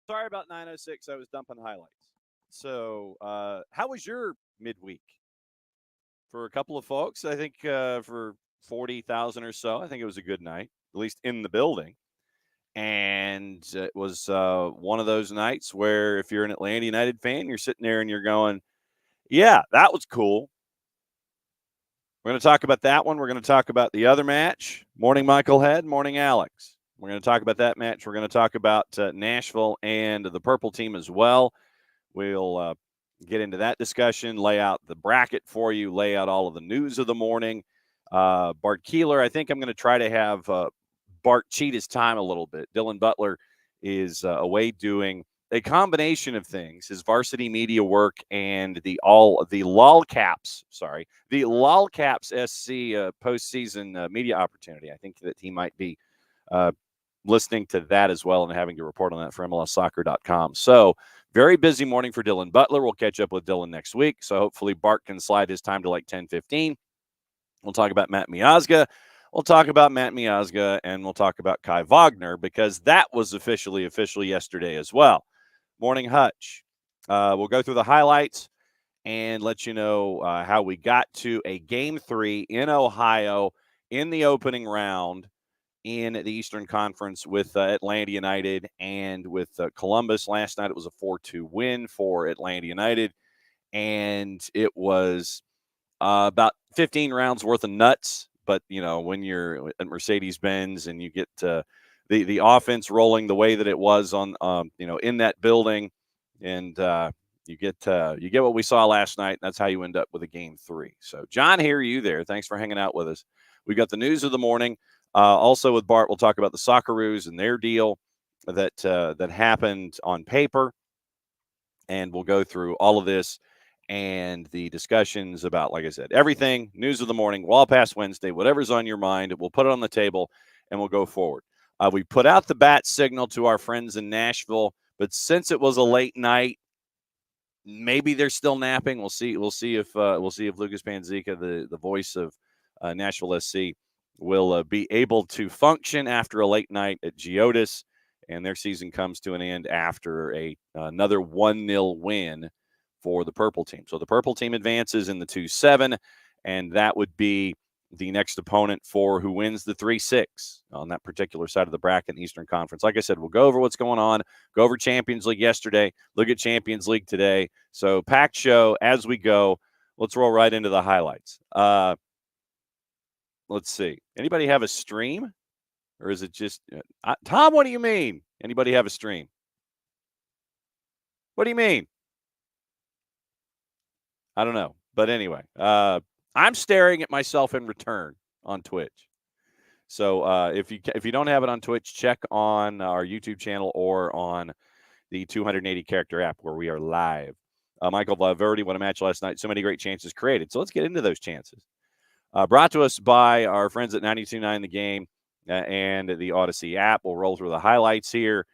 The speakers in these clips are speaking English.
Sorry about 9:06. I was dumping highlights. So, how was your midweek? For a couple of folks, I think for 40,000 or so, I think it was a good night, at least in the building. And it was one of those nights where if you're an Atlanta United fan, you're sitting there and you're going, yeah, that was cool. We're going to talk about that one. We're going to talk about the other match. Morning, Michael Head. Morning, Alex. We're going to talk about that match. We're going to talk about Nashville and the Purple team as well. We'll get into that discussion, lay out the bracket for you, lay out all of the news of the morning. Bart Keeler, I think I'm going to try to have Bart cheat his time a little bit. Dylan Butler is away doing a combination of things, his varsity media work and the Lolcaps SC postseason media opportunity. I think that he might be listening to that as well and having to report on that for MLSsoccer.com. So very busy morning for Dylan Butler. We'll catch up with Dylan next week. So hopefully Bart can slide his time to like 10:15. We'll talk about Matt Miazga. And we'll talk about Kai Wagner because that was official yesterday as well. Morning, Hutch. We'll go through the highlights and let you know how we got to a Game 3 in Ohio in the opening round in the Eastern Conference with Atlanta United and with Columbus. Last night it was a 4-2 win for Atlanta United, and it was about 15 rounds worth of nuts. But, you know, when you're at Mercedes-Benz and you get the offense rolling the way that it was on, in that building, and you get what we saw last night, and that's how you end up with a Game 3. So, John, hear you there. Thanks for hanging out with us. We got the news of the morning. Also with Bart, we'll talk about the Socceroos and their deal that happened on paper, and we'll go through all of this and the discussions about, like I said, everything, news of the morning, well past Wednesday, whatever's on your mind, we'll put it on the table, and we'll go forward. We put out the bat signal to our friends in Nashville, but since it was a late night, maybe they're still napping. We'll see if Lucas Panzica, the voice of Nashville SC, will be able to function after a late night at Geodis, and their season comes to an end after another 1-0 win for the Purple team. So the Purple team advances in the 2-7, and that would be the next opponent for who wins the 3-6 on that particular side of the bracket in Eastern Conference. Like I said, we'll go over what's going on, go over Champions League yesterday, look at Champions League today. So packed show as we go. Let's roll right into the highlights. Let's see. Anybody have a stream? Or is it just Tom, what do you mean? Anybody have a stream? What do you mean? I don't know. But anyway, I'm staring at myself in return on Twitch. So if you don't have it on Twitch, check on our YouTube channel or on the 280 character app where we are live. Michael Valverde, what a match last night. So many great chances created. So let's get into those chances. Brought to us by our friends at 92.9 The Game and the Odyssey app. We'll roll through the highlights here.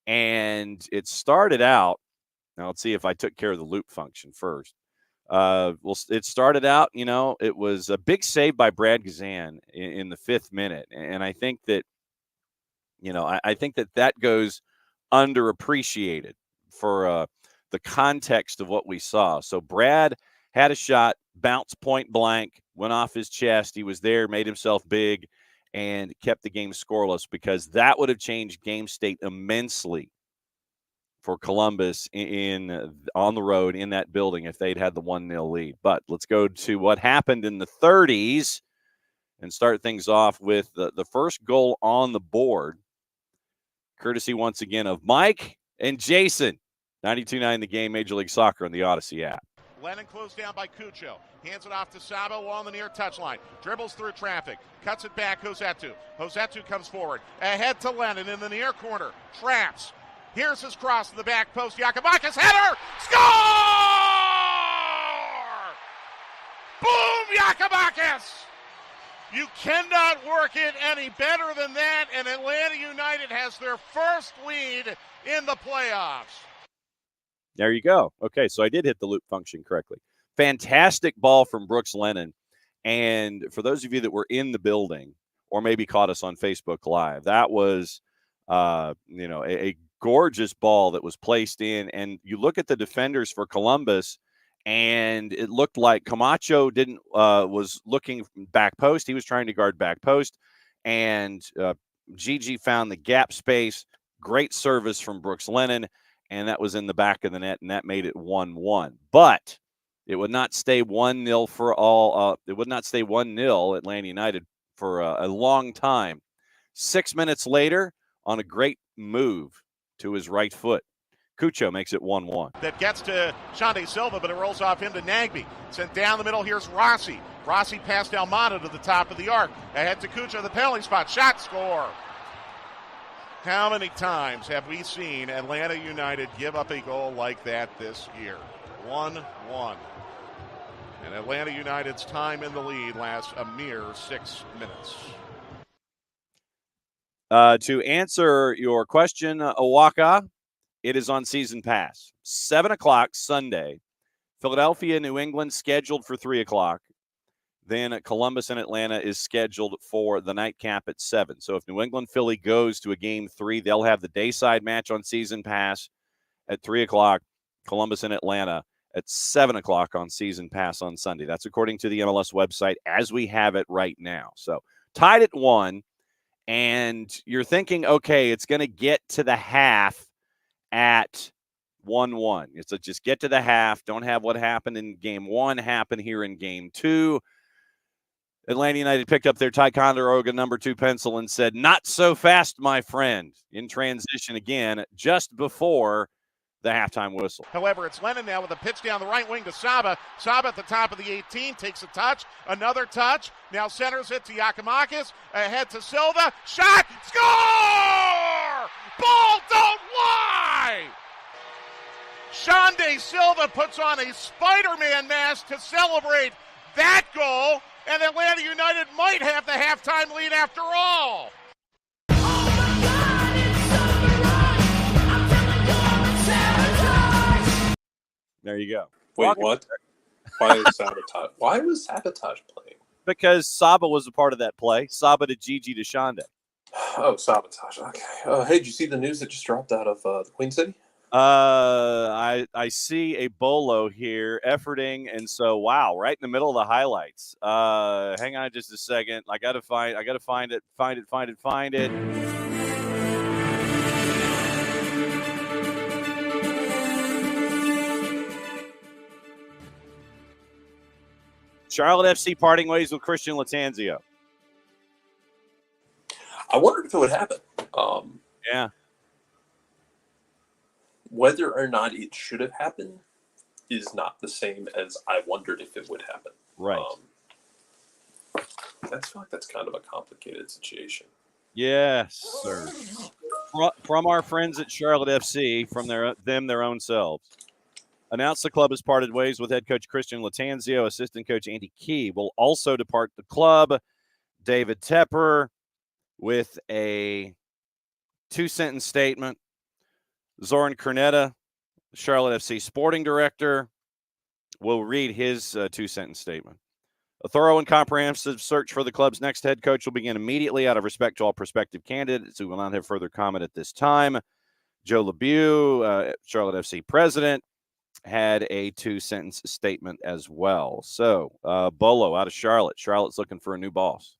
And it started out. Now, let's see if I took care of the loop function first. It started out, it was a big save by Brad Gazan in the 5th minute. And I think that, I think that goes underappreciated for the context of what we saw. So Brad had a shot, bounced point blank, went off his chest. He was there, made himself big, and kept the game scoreless because that would have changed game state immensely for Columbus on the road in that building if they'd had the 1-0 lead. But let's go to what happened in the 30s and start things off with the first goal on the board, courtesy once again of Mike and Jason. 92.9 The Game, Major League Soccer on the Odyssey app. Lennon closed down by Cuccio. Hands it off to Sabo on the near touchline. Dribbles through traffic. Cuts it back, Josetu. Josetu comes forward. Ahead to Lennon in the near corner. Traps. Here's his cross to the back post. Yakumakis header! Score! Giakoumakis! You cannot work it any better than that, and Atlanta United has their first lead in the playoffs. There you go. Okay, so I did hit the loop function correctly. Fantastic ball from Brooks Lennon. And for those of you that were in the building or maybe caught us on Facebook Live, that was, a gorgeous ball that was placed in. And you look at the defenders for Columbus, and it looked like Camacho was looking back post. He was trying to guard back post, and Gigi found the gap space. Great service from Brooks Lennon, and that was in the back of the net, and that made it 1-1. But it would not stay 1-0 for all. It would not stay 1-0 Atlanta United for a long time. 6 minutes later, on a great move to his right foot, Cucho makes it 1-1. That gets to Shande Silva, but it rolls off him to Nagbe. Sent down the middle, here's Rossi. Rossi passed Almada to the top of the arc. Ahead to Cucho, the penalty spot. Shot, score. How many times have we seen Atlanta United give up a goal like that this year? 1-1. And Atlanta United's time in the lead lasts a mere 6 minutes. To answer your question, Owaka, it is on season pass. 7 o'clock Sunday. Philadelphia, New England scheduled for 3 o'clock. Then Columbus and Atlanta is scheduled for the nightcap at 7. So if New England Philly goes to a game 3, they'll have the dayside match on season pass at 3 o'clock. Columbus and Atlanta at 7 o'clock on season pass on Sunday. That's according to the MLS website as we have it right now. So tied at 1, and you're thinking, okay, it's going to get to the half at 1-1. It's just get to the half. Don't have what happened in game 1 happen here in game 2. Atlanta United picked up their Ticonderoga number 2 pencil and said, not so fast, my friend, in transition again just before the halftime whistle. However, it's Lennon now with a pitch down the right wing to Saba. Saba at the top of the 18, takes a touch, another touch, now centers it to Giakoumakis, ahead to Silva, shot, score! Ball don't lie! Shande Silva puts on a Spider-Man mask to celebrate that goal, and Atlanta United might have the halftime lead after all. There you go. Wait, Welcome. what? Why is Sabotage? Why was Sabotage playing? Because Saba was a part of that play. Saba to Gigi to Shande. Oh, Sabotage. Okay. Hey, did you see the news that just dropped out of the Queen City? I see a bolo here efforting, and so wow, right in the middle of the highlights. Hang on just a second. I gotta find it. Charlotte FC parting ways with Christian Latanzio. I wondered if it would happen. Yeah. Whether or not it should have happened is not the same as I wondered if it would happen. Right. I feel like that's kind of a complicated situation. Yes, sir. From our friends at Charlotte FC, from their own selves. Announced the club has parted ways with head coach Christian Latanzio. Assistant coach Andy Key will also depart the club. David Tepper with a 2-sentence statement. Zoran Kernetta, Charlotte FC sporting director, will read his 2-sentence statement. A thorough and comprehensive search for the club's next head coach will begin immediately out of respect to all prospective candidates who will not have further comment at this time. Joe LeBeau, Charlotte FC president, had a 2-sentence statement as well. So, Bolo out of Charlotte. Charlotte's looking for a new boss.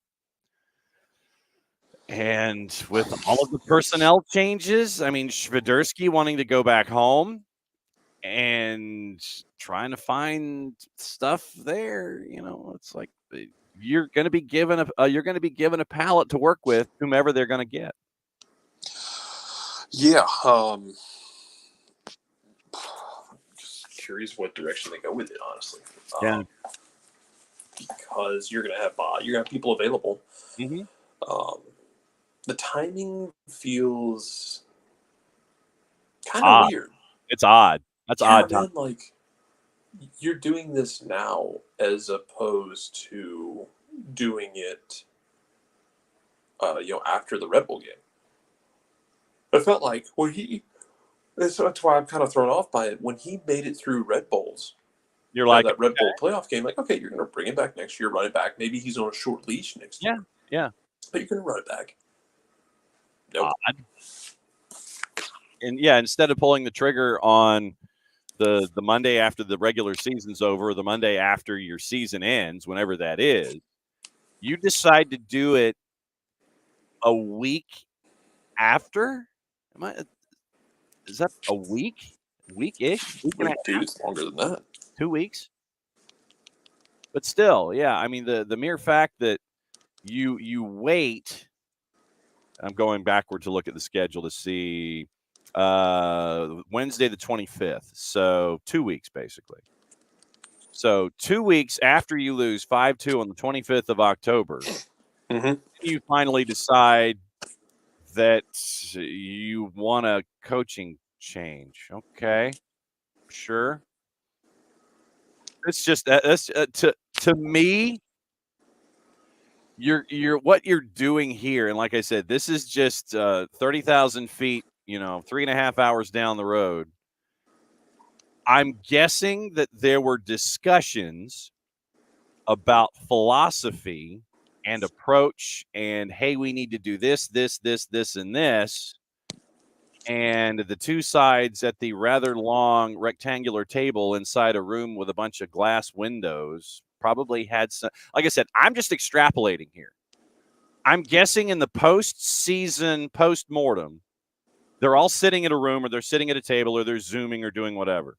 And with all of the personnel changes, I mean, Shvidersky wanting to go back home and trying to find stuff there, it's like you're going to be given a palette to work with, whomever they're going to get. Yeah. Just curious what direction they go with it, honestly. Yeah. Because you're going to have people available. Mm-hmm. The timing feels kind of weird. It's odd. That's odd. Man, like you're doing this now as opposed to doing it, after the Red Bull game. I felt like that's why I'm kind of thrown off by it. When he made it through Red Bulls, You're like, that Red Bull playoff game, like, okay, you're going to bring it back next year, run it back. Maybe he's on a short leash next year. yeah. But you're going to run it back. Nope. Odd. And yeah, instead of pulling the trigger on the Monday after the regular season's over, the Monday after your season ends, whenever that is, you decide to do it a week after. Is that a week? Week-ish? Week and a Dude, half? it's longer than that. 2 weeks? But still, yeah, I mean, the mere fact that you wait. I'm going backward to look at the schedule to see Wednesday the 25th. So 2 weeks, basically. So 2 weeks after you lose 5-2 on the 25th of October, you finally decide that you want a coaching change. Okay, sure. It's just that's to me. You're what you're doing here, and like I said, this is just 30,000 feet. 3.5 hours down the road. I'm guessing that there were discussions about philosophy and approach, and hey, we need to do this, and this. And the two sides at the rather long rectangular table inside a room with a bunch of glass windows probably had some. Like I said, I'm just extrapolating here. I'm guessing in the post-season post-mortem, they're all sitting in a room, or they're sitting at a table, or they're Zooming, or doing whatever.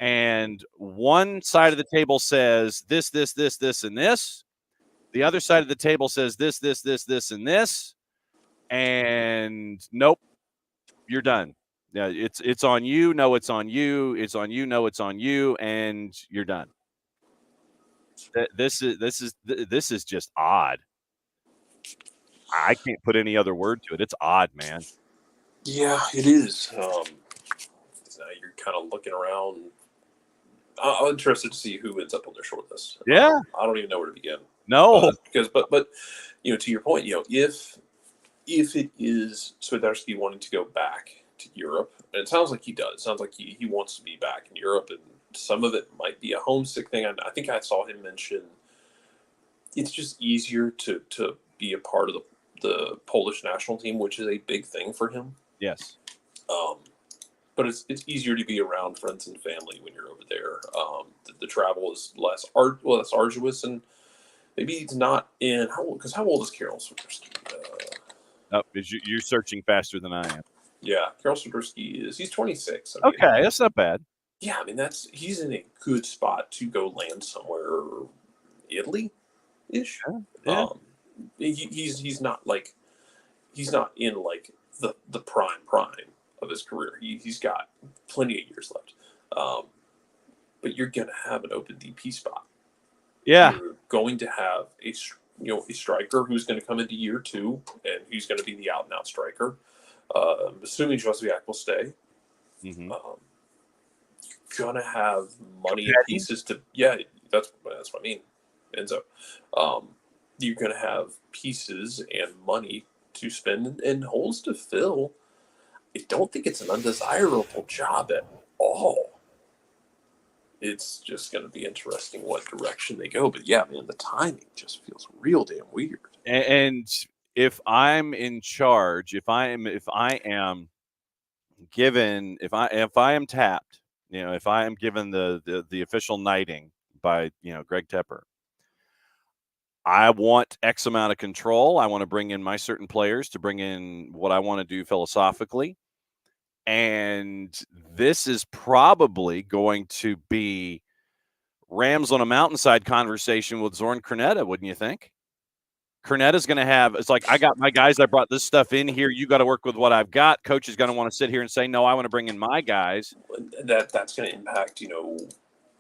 And one side of the table says this, and this. The other side of the table says this, and this. And nope, you're done. Yeah, it's on you. No, it's on you. It's on you. No, it's on you, and you're done. This is just odd. I can't put any other word to it. It's odd, man. Yeah, it is. Now you're kind of looking around. I'm interested to see who ends up on their short list. Yeah. I don't even know where to begin. No. But to your point, if it is Swiderski wanting to go back to Europe, and it sounds like he does. It sounds like he wants to be back in Europe, and some of it might be a homesick thing. I think I saw him mention it's just easier to be a part of the Polish national team, which is a big thing for him. Yes. But it's easier to be around friends and family when you're over there. The travel is less arduous, and maybe it's not in how old is Karol Swiderski? You're searching faster than I am. Yeah, Karol Swiderski he's 26. Okay, that's not bad. Yeah, I mean he's in a good spot to go land somewhere, Italy-ish. Yeah. He's not in like the prime of his career. He's got plenty of years left. But you're going to have an open DP spot. Yeah. You're going to have a striker who's going to come into year 2 and who's going to be the out-and-out striker. Assuming Josviak will stay. Mm-hmm. You're going to have money and pieces to – yeah, that's what I mean, Enzo. You're going to have pieces and money to spend and holes to fill. I don't think it's an undesirable job at all. It's just going to be interesting what direction they go. But yeah, man, the timing just feels real damn weird. And if I'm in charge, if I am tapped, if I am given the official knighting by Greg Tepper, I want X amount of control. I want to bring in my certain players to bring in what I want to do philosophically. And this is probably going to be Rams on a mountainside conversation with Zoran Krneta, wouldn't you think? Krneta's going to have, it's like, I got my guys, I brought this stuff in here. You got to work with what I've got. Coach is going to want to sit here and say, no, I want to bring in my guys. That's going to impact,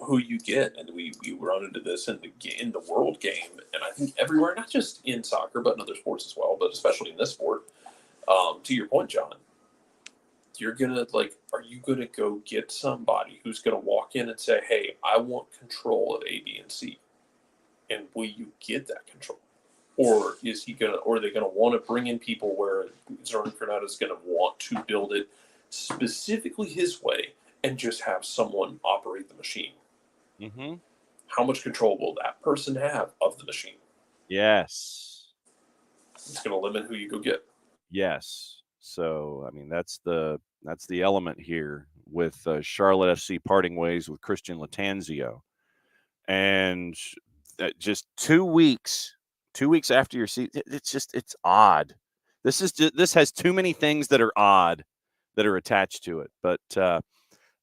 who you get. And we run into this in the world game. And I think everywhere, not just in soccer, but in other sports as well, but especially in this sport. To your point, John, you're gonna are you gonna go get somebody who's gonna walk in and say, "Hey, I want control of A, B, and C," and will you get that control? Or are they gonna want to bring in people where Zoran Granada is gonna want to build it specifically his way and just have someone operate the machine? Mm-hmm. How much control will that person have of the machine? Yes. It's gonna limit who you go get. Yes. So, I mean, that's the element here with Charlotte FC parting ways with Christian Latanzio. And just 2 weeks after your season, it's odd. This has too many things that are odd that are attached to it. But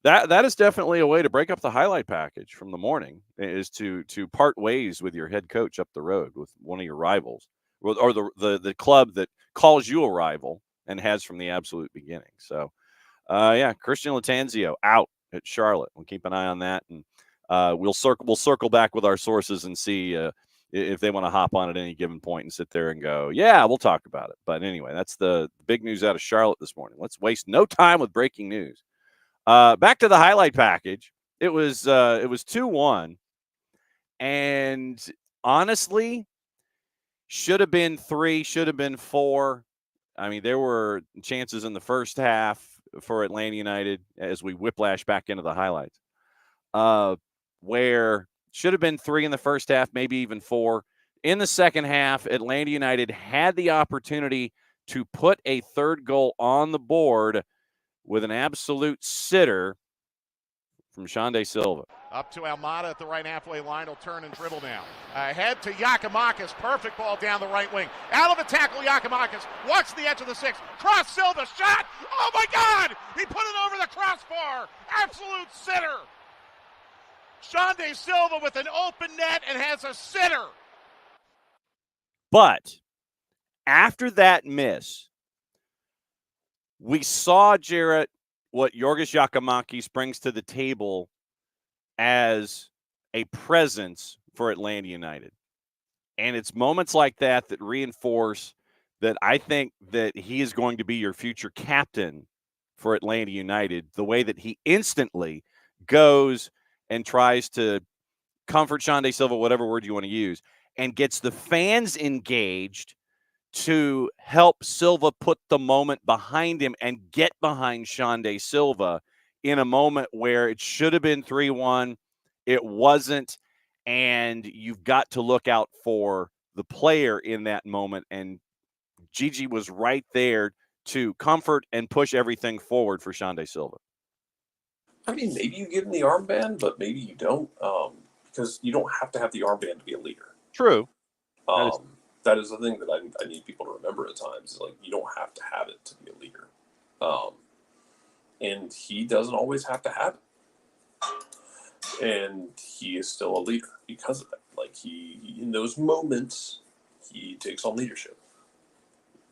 that is definitely a way to break up the highlight package from the morning, is to part ways with your head coach up the road with one of your rivals, or the club that calls you a rival and has from the absolute beginning. So, Christian Latanzio out at Charlotte. We'll keep an eye on that, and we'll circle back with our sources and see if they want to hop on at any given point and sit there and go, yeah, we'll talk about it. But anyway, that's the big news out of Charlotte this morning. Let's waste no time with breaking news. Back to the highlight package. It was 2-1, and honestly, should have been 3, should have been 4. I mean, there were chances in the first half for Atlanta United as we whiplash back into the highlights, where should have been 3 in the first half, maybe even 4. In the second half, Atlanta United had the opportunity to put a third goal on the board with an absolute sitter from Xande Silva. Up to Almada at the right halfway line. He'll turn and dribble now. Ahead to Yakimakis. Perfect ball down the right wing. Out of the tackle, Yakimakis. Watch the edge of the 6. Cross Silva. Shot. Oh, my God. He put it over the crossbar. Absolute sitter. Xande Silva with an open net and has a sitter. But after that miss, we saw, Jarrett, what Yorgos Yakimakis brings to the table as a presence for Atlanta United. And it's moments like that that reinforce that I think that he is going to be your future captain for Atlanta United, the way that he instantly goes and tries to comfort Xande Silva, whatever word you want to use, and gets the fans engaged to help Silva put the moment behind him and get behind Xande Silva in a moment where it should have been 3-1. It wasn't, and you've got to look out for the player in that moment, and Gigi was right there to comfort and push everything forward for Xande Silva. I mean, maybe you give him the armband, but maybe you don't, because you don't have to have the armband to be a leader. True. That is the thing that I need people to remember at times. Is you don't have to have it to be a leader. And he doesn't always have to have it. And he is still a leader because of that. He in those moments, he takes on leadership.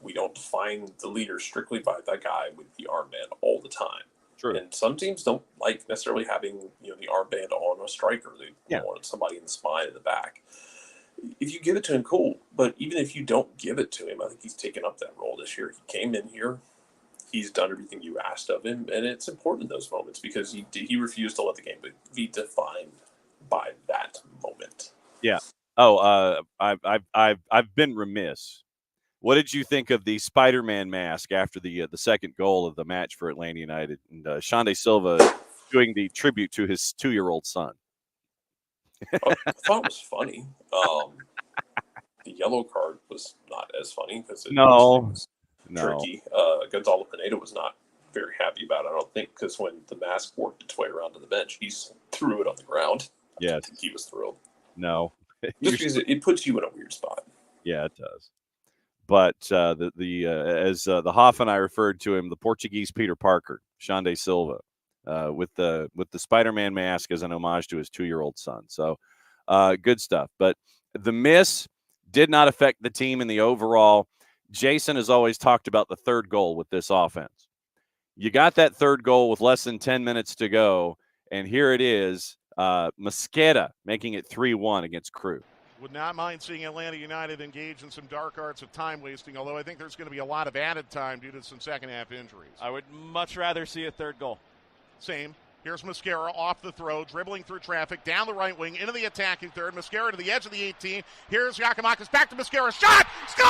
We don't define the leader strictly by that guy with the armband all the time. True. And some teams don't like necessarily having the armband on a striker. They want somebody in the spine in the back. If you give it to him, cool. But even if you don't give it to him, I think he's taken up that role this year. He came in here. He's done everything you asked of him. And it's important in those moments because he refused to let the game be defined by that moment. Yeah. Oh, I've been remiss. What did you think of the Spider-Man mask after the second goal of the match for Atlanta United, and Xande Silva doing the tribute to his 2-year-old son? I thought it was funny. The yellow card was not as funny because it was tricky. Gonzalo Pineda was not very happy about it, I don't think, because when the mask worked its way around to the bench, he threw it on the ground. I don't think he was thrilled. No. Just because it puts you in a weird spot. Yeah, it does. But as the Hoff and I referred to him, the Portuguese Peter Parker, Xande Silva, with the Spider-Man mask as an homage to his 2-year-old son. So good stuff. But the miss did not affect the team in the overall. Jason has always talked about the third goal with this offense. You got that third goal with less than 10 minutes to go, and here it is, Mosqueda making it 3-1 against Crew. Would not mind seeing Atlanta United engage in some dark arts of time wasting, although I think there's going to be a lot of added time due to some second half injuries. I would much rather see a third goal. Same. Here's Mosquera off the throw, dribbling through traffic, down the right wing, into the attacking third. Mosquera to the edge of the 18. Here's Giacomakis, back to Mosquera. Shot! Score!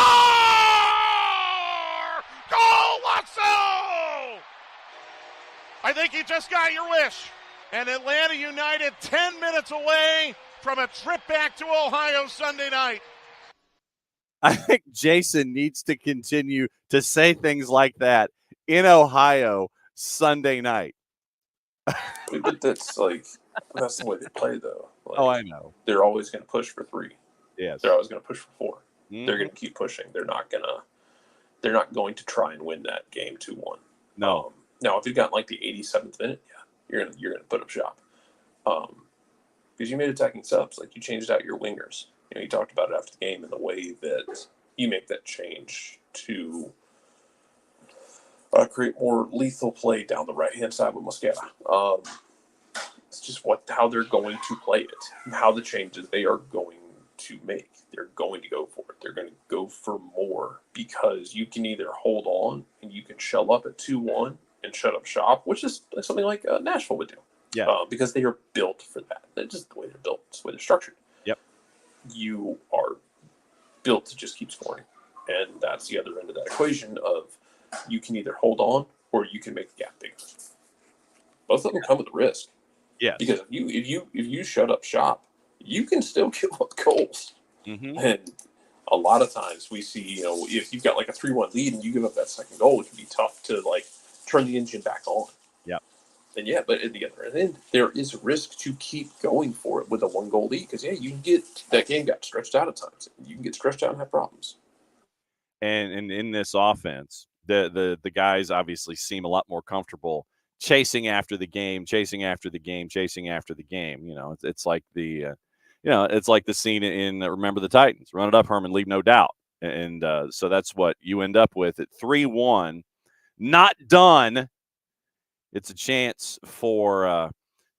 Goal, Lasso! I think you just got your wish. And Atlanta United 10 minutes away from a trip back to Ohio Sunday night. I think Jason needs to continue to say things like that in Ohio Sunday night. But that's the way they play, though. I know. They're always going to push for 3. Yes. They're always going to push for 4. Mm-hmm. They're going to keep pushing. They're not going to try and win that game 2-1. No. Now, if you've got the 87th minute, yeah, you're gonna put up shop. Because you made attacking subs, you changed out your wingers. You talked about it after the game and the way that you make that change to create more lethal play down the right-hand side with Mosquera. It's just how they're going to play it, how the changes they are going to make. They're going to go for it. They're going to go for more because you can either hold on and you can shell up at 2-1 and shut up shop, which is something like Nashville would do. Yeah. Because they are built for that. That's just the way they're built. It's the way they're structured. Yep. You are built to just keep scoring. And that's the other end of that equation of you can either hold on or you can make the gap bigger. Both of them come with risk. Yeah. Because if you shut up shop, you can still give up goals. Mm-hmm. And a lot of times we see, if you've got a 3-1 lead and you give up that second goal, it can be tough to turn the engine back on. Yeah. And but at the other end, there is a risk to keep going for it with a 1-goal lead because you can get that game got stretched out at times. You can get stretched out and have problems. And in this offense, the guys obviously seem a lot more comfortable chasing after the game. It's like it's like the scene in Remember the Titans. Run it up, Herman, leave no doubt. And so that's what you end up with at 3-1. Not done. It's a chance for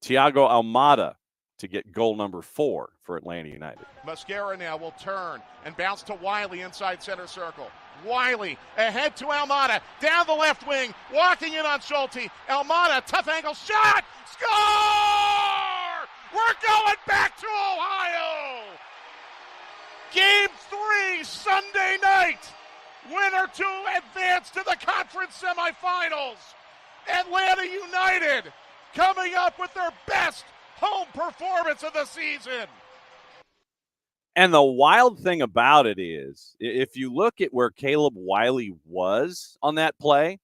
Thiago Almada to get goal number 4 for Atlanta United. Mosquera now will turn and bounce to Wiley inside center circle. Wiley ahead to Almada, down the left wing, walking in on Schulte. Almada, tough angle, shot! Score! We're going back to Ohio! Game 3, Sunday night. Winner to advance to the conference semifinals. Atlanta United coming up with their best home performance of the season. And the wild thing about it is, if you look at where Caleb Wiley was on that play,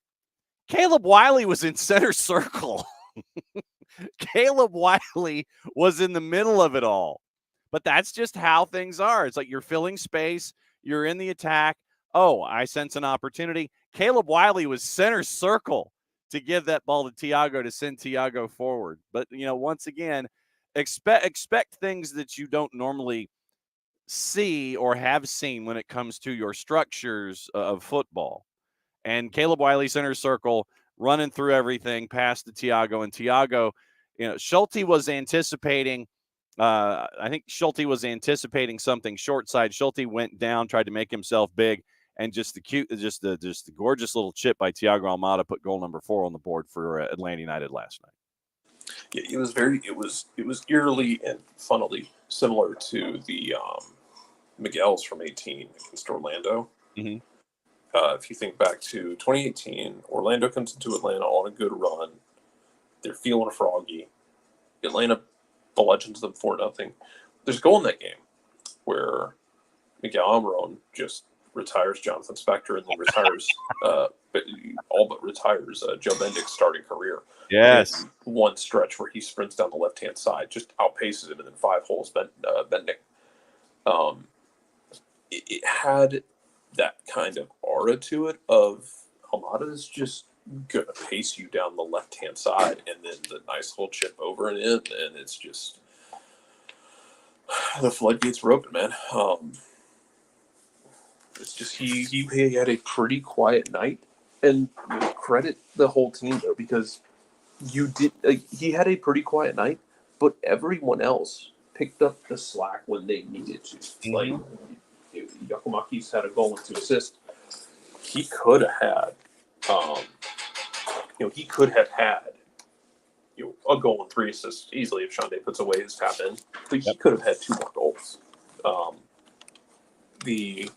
Caleb Wiley was in center circle. Caleb Wiley was in the middle of it all. But that's just how things are. It's like you're filling space, you're in the attack. Oh, I sense an opportunity. Caleb Wiley was center circle to give that ball to Thiago to send Thiago forward. But, once again, expect things that you don't normally see or have seen when it comes to your structures of football. And Caleb Wiley, center circle, running through everything past the Thiago. And Thiago, Schulte was anticipating I think Schulte was anticipating something short side. Schulte went down, tried to make himself big, and just the gorgeous little chip by Thiago Almada put goal number 4 on the board for Atlanta United last night. Yeah, it was eerily and funnily similar to the Miguel's from 18 against Orlando. Mm-hmm. If you think back to 2018, Orlando comes into Atlanta on a good run. They're feeling froggy. Atlanta bludgeons them 4-0. There's a goal in that game where Miguel Almiron just retires Jonathan Spector and then retires, all but retires Joe Bendick's starting career. Yes. One stretch where he sprints down the left-hand side, just outpaces him, and then 5 holes Bendick. It had that kind of aura to it of Almada is just going to pace you down the left-hand side, and then the nice little chip over and in, and it's just the floodgates were open, man. It's just he had a pretty quiet night, and credit the whole team though, because he had a pretty quiet night, but everyone else picked up the slack when they needed to. Mm-hmm. Like, Yakumaki's had a goal and 2 assists. He could have had, he could have had, a goal and 3 assists easily if Shande puts away his tap in. But he could have had 2 more goals. The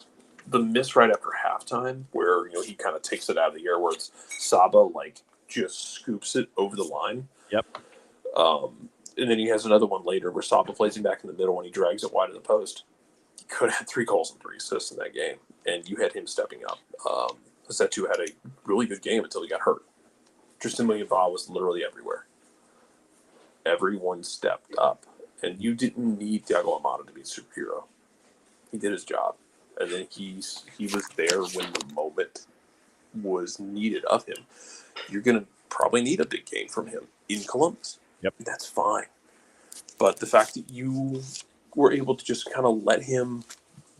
miss right after halftime, where he kind of takes it out of the air, where it's Saba just scoops it over the line. Yep. And then he has another one later where Saba plays him back in the middle and he drags it wide of the post. He could have had 3 goals and 3 assists in that game, and you had him stepping up. Setu had a really good game until he got hurt. Tristan Munyaba was literally everywhere. Everyone stepped up, and you didn't need Thiago Amado to be a superhero. He did his job, and then he was there when the moment was needed of him. You're going to probably need a big game from him in Columbus. Yep. That's fine. But the fact that you were able to just kind of let him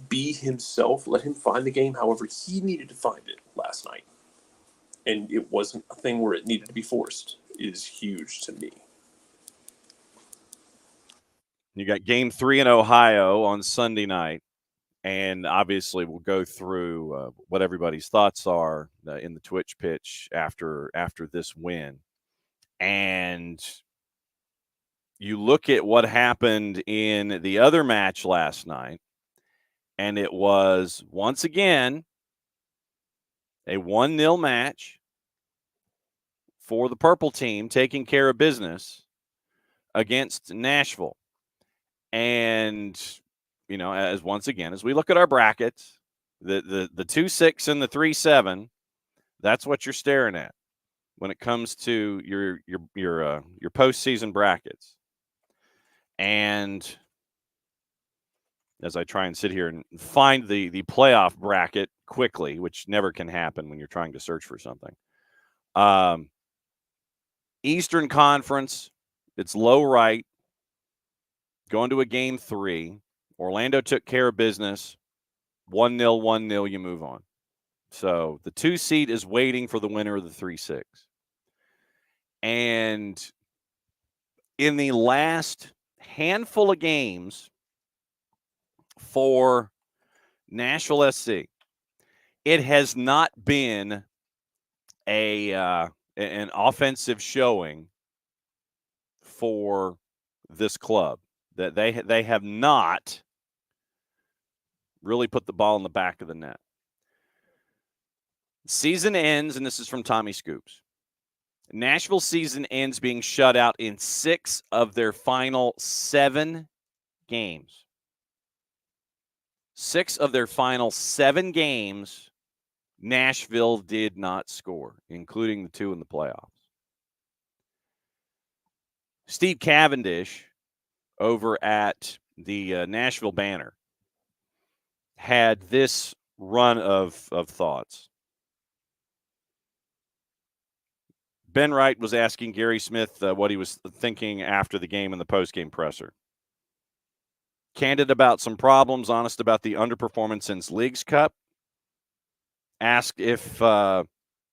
be himself, let him find the game however he needed to find it last night, and it wasn't a thing where it needed to be forced, is huge to me. You got game 3 in Ohio on Sunday night, and obviously we'll go through what everybody's thoughts are in the Twitch pitch after this win. And you look at what happened in the other match last night, and it was, once again, a 1-0 match for the purple team taking care of business against Nashville. And, as we look at our brackets, the 2-6 and the 3-7, that's what you're staring at when it comes to your postseason brackets. And as I try and sit here and find the playoff bracket quickly, which never can happen when you're trying to search for something. Eastern Conference, it's low right. Going to a game 3. Orlando took care of business. 1-0, 1-0, you move on. So the 2 seed is waiting for the winner of the 3-6. And in the last handful of games for Nashville SC, it has not been an offensive showing for this club. That they have not really put the ball in the back of the net. Season ends, and this is from Tommy Scoops. Nashville season ends being shut out in 6 of their final 7 games. 6 of their final 7 games, Nashville did not score, including the 2 in the playoffs. Steve Cavendish over at the Nashville Banner had this run of thoughts. Ben Wright was asking Gary Smith what he was thinking after the game in the postgame presser. Candid about some problems, honest about the underperformance since Leagues Cup. Asked if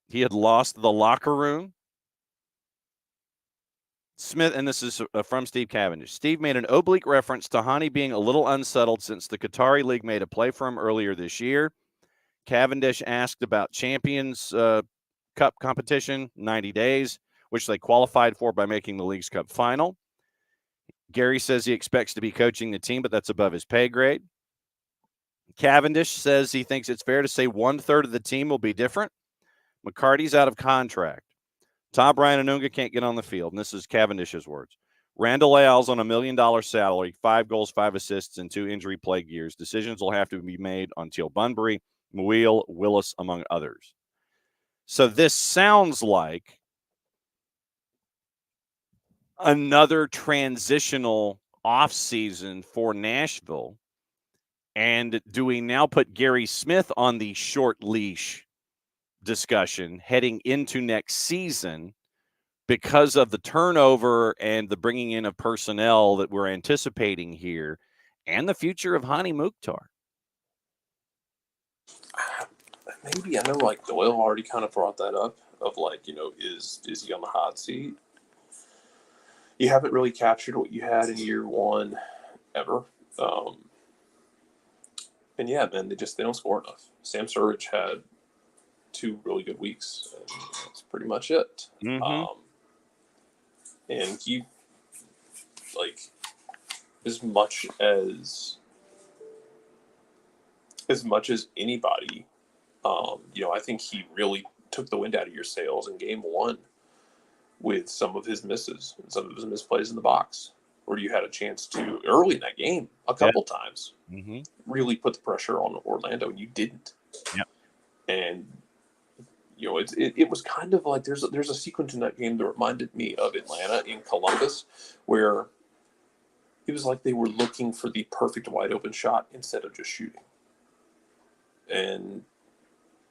he had lost the locker room. Smith, and this is from Steve Cavendish. Steve made an oblique reference to Hani being a little unsettled since the Qatari League made a play for him earlier this year. Cavendish asked about Champions Cup competition, 90 days, which they qualified for by making the Leagues Cup final. Gary says he expects to be coaching the team, but that's above his pay grade. Cavendish says he thinks it's fair to say 1/3 of the team will be different. McCarty's out of contract. Tom Bryan Anunga can't get on the field, and this is Cavendish's words. Randall Leal's on $1 million salary, 5 goals, 5 assists, and 2 injury-plagued years. Decisions will have to be made on Teal Bunbury, Muil, Willis, among others. So this sounds like another transitional offseason for Nashville. And do we now put Gary Smith on the short leash discussion heading into next season because of the turnover and the bringing in of personnel that we're anticipating here and the future of Hani Mukhtar? Maybe. I know Doyle already kind of brought that up of is he on the hot seat? You haven't really captured what you had in year 1. ever. And yeah, man, they don't score enough. Sam Surridge had 2 really good weeks, and that's pretty much it. Mm-hmm. And he, like, as much as anybody, I think he really took the wind out of your sails in game 1 with some of his misses and some of his misplays in the box, where you had a chance to, early in that game, a couple times, really put the pressure on Orlando, and you didn't. Yep. And it was kind of like there's a sequence in that game that reminded me of Atlanta in Columbus, where it was like they were looking for the perfect wide open shot instead of just shooting. And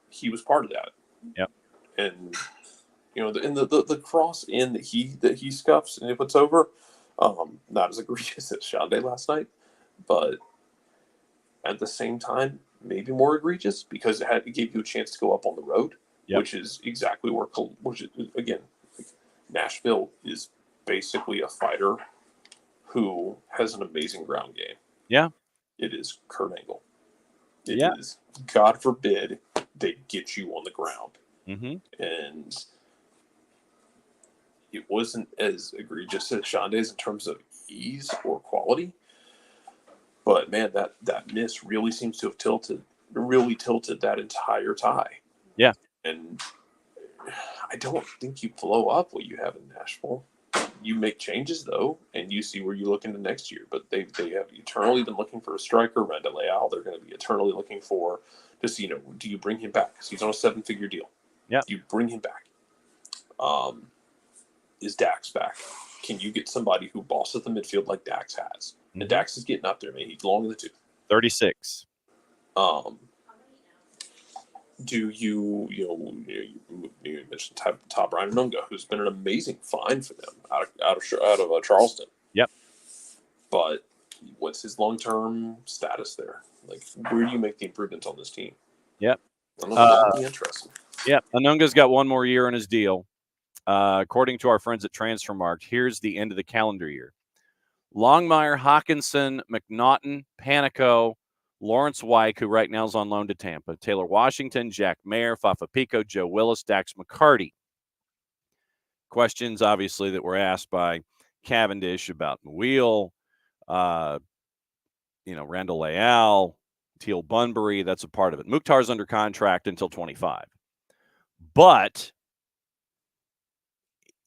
he was part of that. Yep. And the cross in that he scuffs and he puts over, not as egregious as Shande last night, but at the same time maybe more egregious because it gave you a chance to go up on the road. Yep. Which is exactly again, Nashville is basically a fighter who has an amazing ground game. Yeah. It is Kurt Angle. It yeah. is, God forbid, they get you on the ground. Mm-hmm. And it wasn't as egregious as Shande's in terms of ease or quality. But, man, that miss really seems to have tilted that entire tie. Yeah. And I don't think you blow up what you have in Nashville. You make changes, though, and you see where you look into next year. But they have eternally been looking for a striker, Randa Leal. They're going to be eternally looking for to see, do you bring him back? Because he's on a 7-figure deal. Yeah. Do you bring him back? Is Dax back? Can you get somebody who bosses the midfield like Dax has? Mm-hmm. And Dax is getting up there, man. He's long in the tooth. 36. Do you mentioned Todd Ryan-Nunga, who's been an amazing find for them out of Charleston. Yep. But what's his long-term status there? Like, where do you make the improvements on this team? Yep. That'd be interesting. Yep. Anunga's got 1 more year in his deal. According to our friends at Transfermarkt, here's the end of the calendar year. Longmire, Hawkinson, McNaughton, Panico, Lawrence Wyke, who right now is on loan to Tampa, Taylor Washington, Jack Mayer, Fafa Pico, Joe Willis, Dax McCarty. Questions, obviously, that were asked by Cavendish about Wheel, Randall Leal, Teal Bunbury. That's a part of it. Mukhtar's under contract until 25. But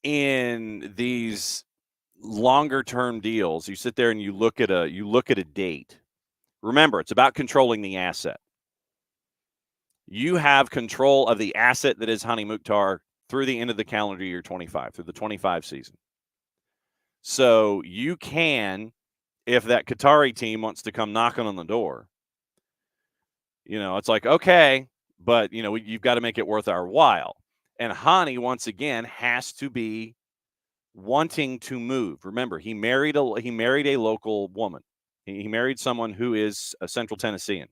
in these longer-term deals, you sit there and you look at a date. Remember, it's about controlling the asset. You have control of the asset that is Hani Mukhtar through the end of the calendar year 25, through the 25 season. So you can, if that Qatari team wants to come knocking on the door, it's like, okay, but, you've got to make it worth our while. And Hani, once again, has to be wanting to move. Remember, he married a local woman. He married someone who is a Central Tennessean.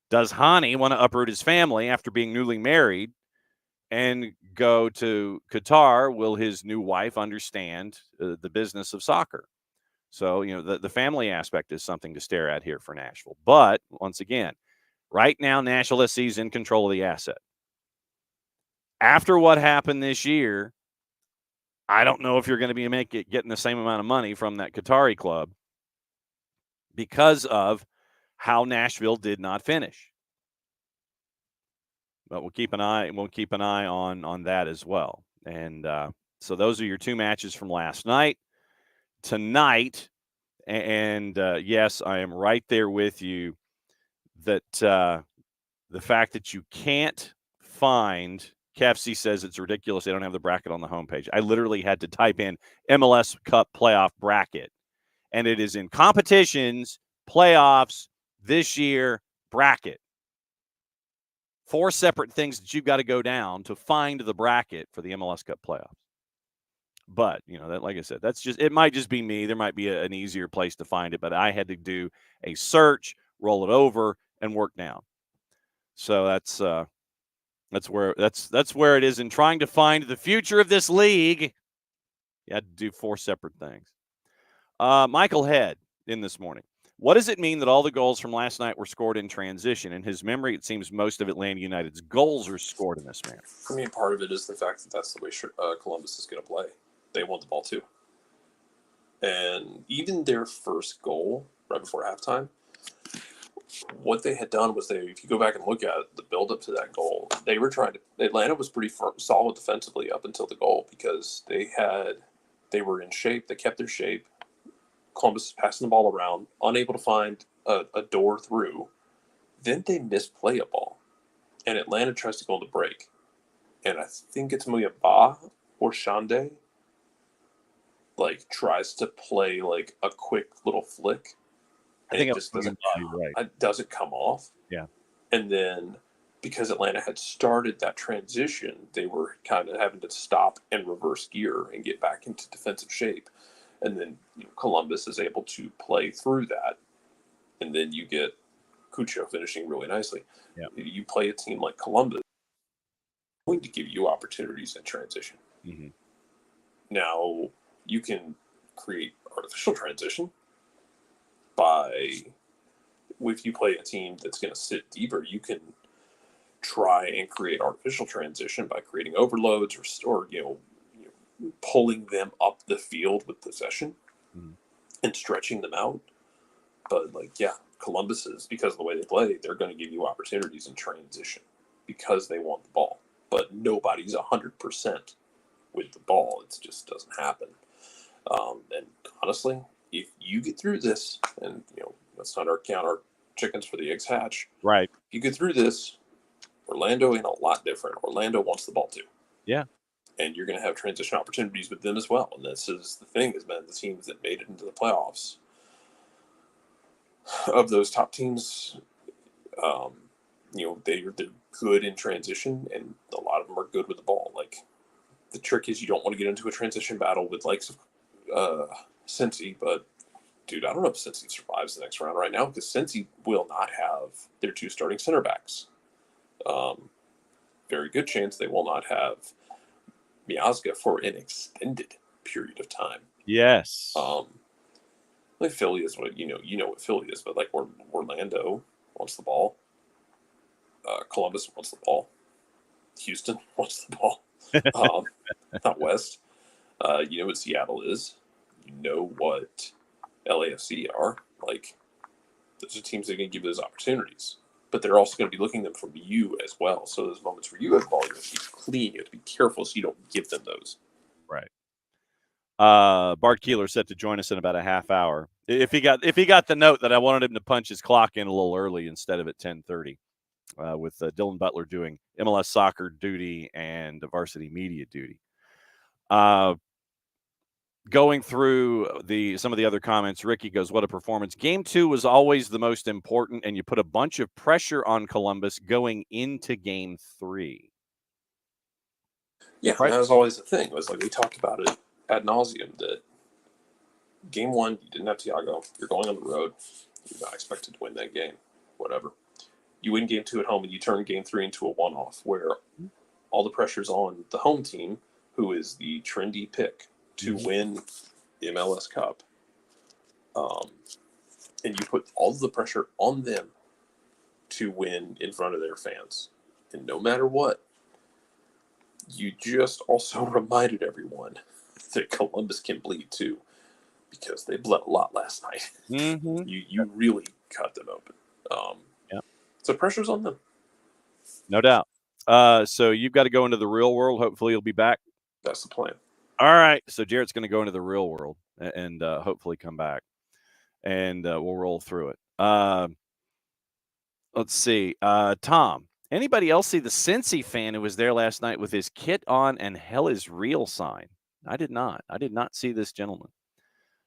Does Hani want to uproot his family after being newly married and go to Qatar? Will his new wife understand the business of soccer? So, the family aspect is something to stare at here for Nashville. But, once again, right now, Nashville SC is in control of the asset. After what happened this year, I don't know if you're going to be getting the same amount of money from that Qatari club because of how Nashville did not finish. But we'll keep an eye on that as well. And so those are your 2 matches from last night. Tonight, and yes, I am right there with you that the fact that you can't find – KFC says it's ridiculous they don't have the bracket on the homepage. I literally had to type in MLS Cup playoff bracket, and it is in competitions, playoffs, this year, bracket. 4 separate things that you've got to go down to find the bracket for the MLS Cup playoffs. But, that, like I said, it might just be me. There might be an easier place to find it, but I had to do a search, roll it over, and work down. So that's where it is in trying to find the future of this league. You had to do 4 separate things. Michael Head in this morning. What does it mean that all the goals from last night were scored in transition? In his memory, it seems most of Atlanta United's goals are scored in this manner. I mean, part of it is the fact that that's the way Columbus is going to play. They want the ball too. And even their first goal right before halftime, what they had done was if you go back and look at it, the build-up to that goal, they were trying to – Atlanta was pretty solid defensively up until the goal because they were in shape. They kept their shape. Columbus is passing the ball around, unable to find a door through. Then they misplay a ball, and Atlanta tries to go on the break. And I think it's Muyaba or Shande, tries to play, a quick little flick. And it just doesn't come off. Yeah. And then because Atlanta had started that transition, they were kind of having to stop and reverse gear and get back into defensive shape. And then Columbus is able to play through that. And then you get Cucho finishing really nicely. Yeah. You play a team like Columbus, it's going to give you opportunities in transition. Mm-hmm. Now, you can create artificial transition if you play a team that's going to sit deeper, you can try and create artificial transition by creating overloads or pulling them up the field with possession and stretching them out. But Columbus is, because of the way they play, they're going to give you opportunities in transition because they want the ball. But nobody's 100% with the ball. It just doesn't happen. And honestly, if you get through this, and let's not count our chickens for the eggs hatch. Right. If you get through this, Orlando ain't a lot different. Orlando wants the ball too. Yeah. And you're going to have transition opportunities with them as well. And this is the thing, has been the teams that made it into the playoffs. Of those top teams, they're good in transition, and a lot of them are good with the ball. The trick is you don't want to get into a transition battle with Cincy, but dude, I don't know if Cincy survives the next round right now because Cincy will not have their two starting center backs. Very good chance they will not have Miazga for an extended period of time. Yes. Philly is what you know what Philly is, but Orlando wants the ball. Columbus wants the ball. Houston wants the ball. Not West. You know what Seattle is. You know what LAFC are. Those are teams that are going to give you those opportunities. But they're also going to be looking them from you as well. So those moments where you have the ball, you have to be clean. You have to be careful so you don't give them those. Right. Bart Keeler set to join us in about a half hour. If he got the note that I wanted him to punch his clock in a little early instead of at 10:30, with Dylan Butler doing MLS soccer duty and varsity media duty. Going through some of the other comments, Ricky goes, "What a performance! Game 2 was always the most important, and you put a bunch of pressure on Columbus going into Game 3." Yeah, right. That was always the thing. It was we talked about it ad nauseum that Game 1, you didn't have Thiago. You're going on the road. You're not expected to win that game. Whatever. You win Game 2 at home, and you turn Game 3 into a one-off where all the pressure's on the home team, who is the trendy pick to win the MLS Cup. And you put all of the pressure on them to win in front of their fans. And no matter what, you just also reminded everyone that Columbus can bleed too, because they bled a lot last night. Mm-hmm. You really cut them open. So pressure's on them. No doubt. So you've got to go into the real world. Hopefully you'll be back. That's the plan. All right. So Jarrett's going to go into the real world and hopefully come back, and we'll roll through it. Let's see. Tom, anybody else see the Cincy fan who was there last night with his kit on and "Hell is real" sign? I did not. I did not see this gentleman.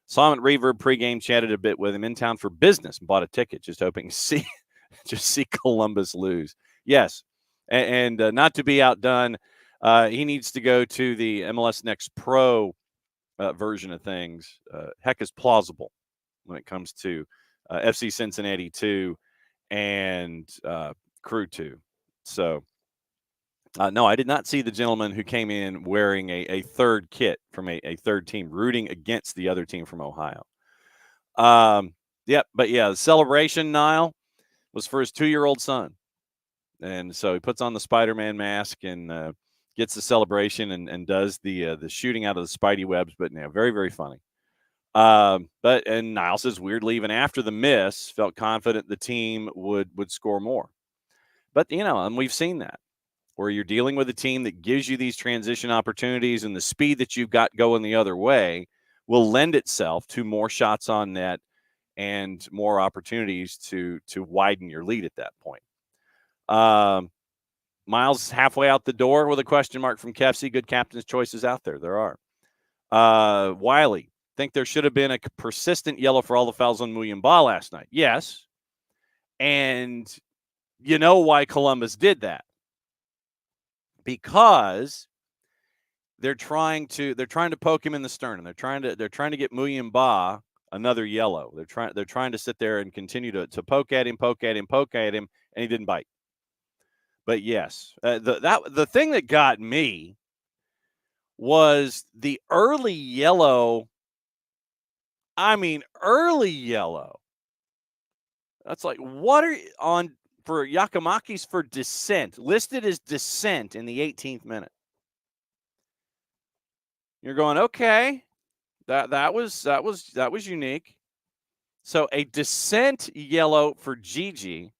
Saw him at Reverb pregame, chatted a bit with him, in town for business, bought a ticket, just hoping to see Columbus lose. Yes. And not to be outdone, he needs to go to the MLS Next Pro version of things. Heck is plausible when it comes to FC Cincinnati 2 and Crew 2. So, no, I did not see the gentleman who came in wearing a third kit from a third team, rooting against the other team from Ohio. The celebration, Niall, was for his 2-year-old son. And so he puts on the Spider-Man mask and gets the celebration and does the shooting out of the Spidey webs. But very, very funny. And Niall says, weirdly, even after the miss, felt confident the team would score more. But, and we've seen that, where you're dealing with a team that gives you these transition opportunities, and the speed that you've got going the other way will lend itself to more shots on net and more opportunities to widen your lead at that point. Miles halfway out the door with a question mark from Kefsey. Good captain's choices out there. There are. Wiley, think there should have been a persistent yellow for all the fouls on Muyumba last night. Yes. And you know why Columbus did that. Because they're trying to poke him in the sternum. They're trying to get Muyumba another yellow. They're trying to sit there and continue to poke at him, and he didn't bite. But yes, the thing that got me was the early yellow. I mean, early yellow. That's like, what are on for Giakoumakis for dissent, listed as dissent in the 18th minute. You're going, okay, that was unique. So a dissent yellow for Gigi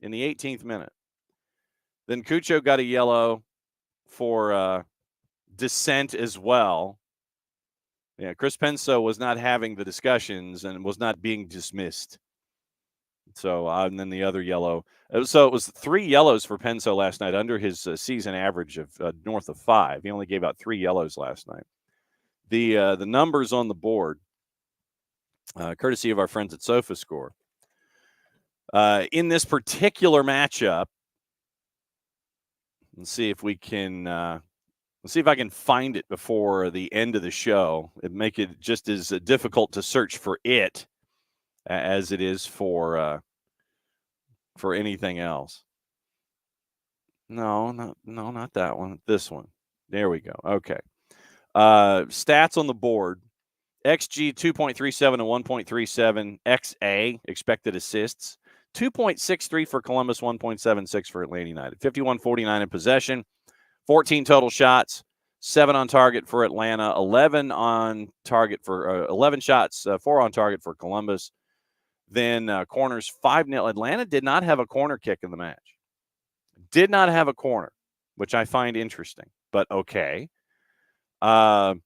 in the 18th minute. Then Cucho got a yellow for dissent as well. Yeah, Chris Penso was not having the discussions and was not being dismissed. So, and then the other yellow. So it was 3 yellows for Penso last night, under his season average of north of 5. He only gave out 3 yellows last night. The numbers on the board, courtesy of our friends at SofaScore. In this particular matchup, let's see if we can. Let's see if I can find it before the end of the show. It'd make it just as difficult to search for it as it is for anything else. No, not that one. This one. There we go. Okay. Stats on the board. XG 2.37 and 1.37. XA, expected assists. 2.63 for Columbus, 1.76 for Atlanta United. 51-49 in possession. 14 total shots, 7 on target for Atlanta, 11 on target for 11 shots, 4 on target for Columbus. Then corners 5-0. Atlanta did not have a corner kick in the match. Did not have a corner, which I find interesting, but okay. Let's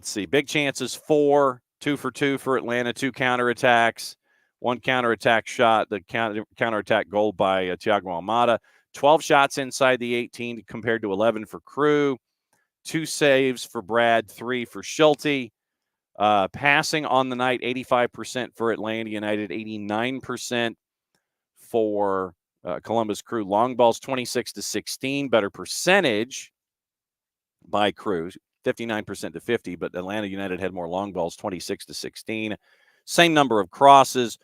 see. Big chances 4, 2 for 2 for Atlanta, 2 counterattacks, 1 counterattack shot, the counterattack goal by Thiago Almada. 12 shots inside the 18 compared to 11 for Crew. 2 saves for Brad, 3 for Schulte. Passing on the night, 85% for Atlanta United, 89% for Columbus Crew. Long balls, 26-16. Better percentage by Crew, 59% to 50, but Atlanta United had more long balls, 26-16. Same number of crosses.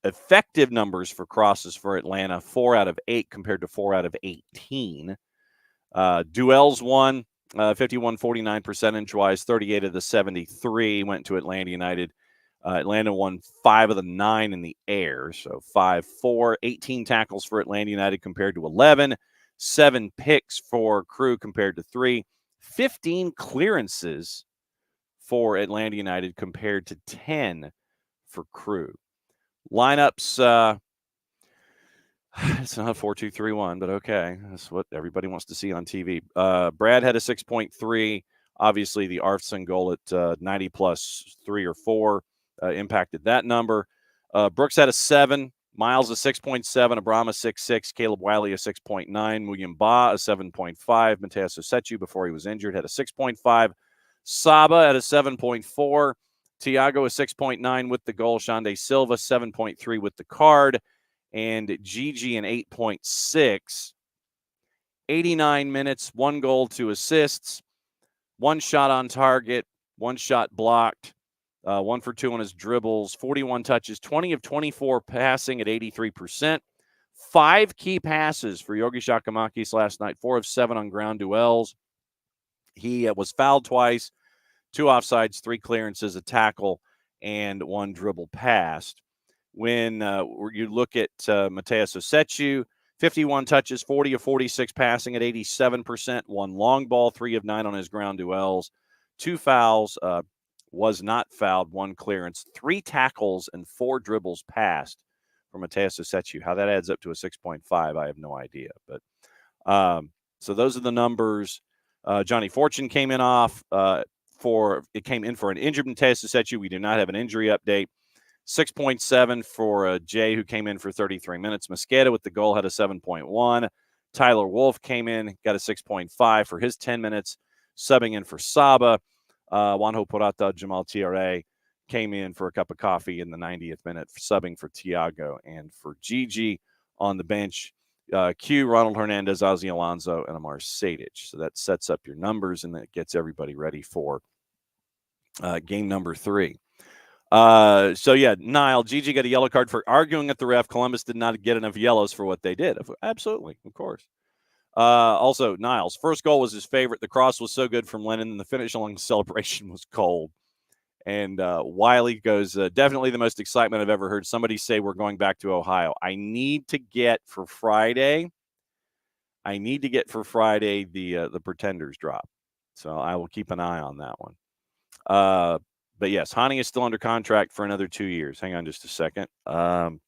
Effective numbers for crosses for Atlanta, 4 out of 8 compared to 4 out of 18. Duels won, 51-49 percentage-wise, 38 of the 73 went to Atlanta United. Atlanta won 5 of the 9 in the air, so 5-4. 18 tackles for Atlanta United compared to 11. 7 picks for Crew compared to 3. 15 clearances for Atlanta United compared to 10 for Crew. Lineups, it's not a 4-2-3-1, but okay. That's what everybody wants to see on TV. Brad had a 6.3. Obviously, the Arfson goal at 90 plus 3 or 4 impacted that number. Brooks had a 7. Miles a 6.7. Abraham a 6.6. Caleb Wiley a 6.9. Muyumba a 7.5. Mateus Osechu, before he was injured, had a 6.5. Saba at a 7.4. Thiago a 6.9 with the goal. Shande Silva 7.3 with the card. And Gigi an 8.6. 89 minutes, 1 goal, 2 assists, 1 shot on target, 1 shot blocked, 1 for 2 on his dribbles, 41 touches, 20 of 24 passing at 83%. 5 key passes for Georgi Giakoumakis last night, 4 of 7 on ground duels. He was fouled twice, 2 offsides, 3 clearances, a tackle, and 1 dribble passed. When you look at Mateus Osechu, 51 touches, 40 of 46 passing at 87%, 1 long ball, 3 of 9 on his ground duels, 2 fouls, was not fouled, 1 clearance, 3 tackles, and 4 dribbles passed for Mateus Osechu. How that adds up to a 6.5, I have no idea. But so those are the numbers. Johnny Fortune came in for an injured Mateus Osechu. We do not have an injury update. 6.7 for Jay, who came in for 33 minutes. Mosqueda with the goal had a 7.1. Tyler Wolf came in, got a 6.5 for his 10 minutes, subbing in for Saba. Juanjo Porata, Jamal TRA came in for a cup of coffee in the 90th minute, subbing for Tiago and for Gigi on the bench. Q, Ronald Hernandez, Ozzy Alonso, and Amar Sadic. So that sets up your numbers, and that gets everybody ready for game number 3. Niall, Gigi got a yellow card for arguing at the ref. Columbus did not get enough yellows for what they did. Absolutely, of course. Also, Niles' first goal was his favorite. The cross was so good from Lennon, and the finish along the celebration was cold. And Wiley goes, definitely the most excitement I've ever heard. Somebody say we're going back to Ohio. I need to get for Friday the Pretenders drop. So I will keep an eye on that one. But yes, Hani is still under contract for another 2 years. Hang on just a second. Thought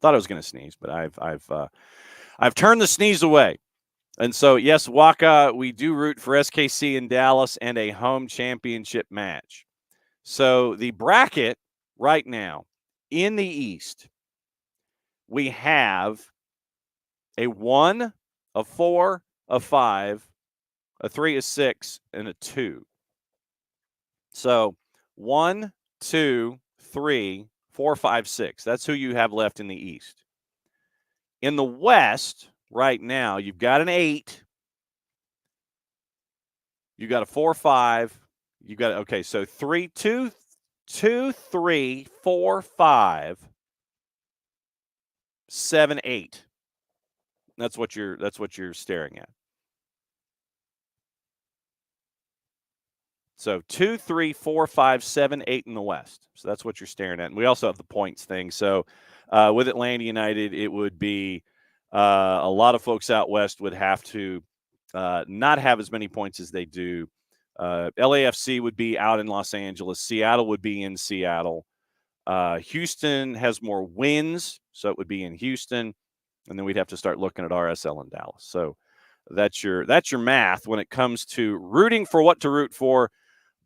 I was going to sneeze, but I've turned the sneeze away. And so, yes, Waka, we do root for SKC in Dallas and a home championship match. So the bracket right now in the East, we have a 1, a 4, a 5, a 3, a 6, and a 2. So 1, 2, 3, 4, 5, 6. That's who you have left in the East. In the West, right now, you've got an 8. You got a 4, 5. You got okay. So 3, 2, 3, 4, 5, 7, 8. That's what you're staring at. So 2, 3, 4, 5, 7, 8 in the West. So that's what you're staring at. And we also have the points thing. So with Atlanta United, it would be a lot of folks out West would have to not have as many points as they do. LAFC would be out in Los Angeles. Seattle would be in Seattle. Houston has more wins, so it would be in Houston. And then we'd have to start looking at RSL in Dallas. So that's your math when it comes to rooting for what to root for.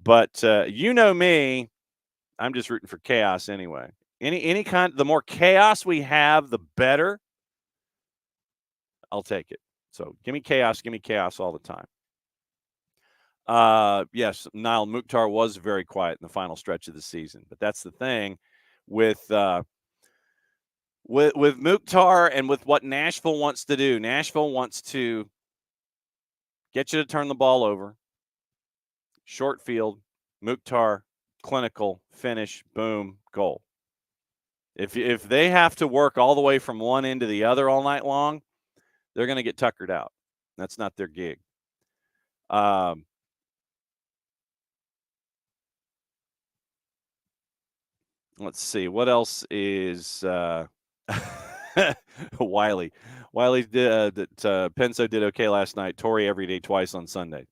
But you know me, I'm just rooting for chaos anyway. Any kind, the more chaos we have, the better. I'll take it. So give me chaos all the time. Yes, Niall Mukhtar was very quiet in the final stretch of the season, but that's the thing with Mukhtar and with what Nashville wants to do. Nashville wants to get you to turn the ball over. Short field, Mukhtar, clinical, finish, boom, goal. If they have to work all the way from one end to the other all night long, they're going to get tuckered out. That's not their gig. Let's see. What else is Wiley? Wiley did that. Penso did okay last night. Torrey every day, twice on Sunday.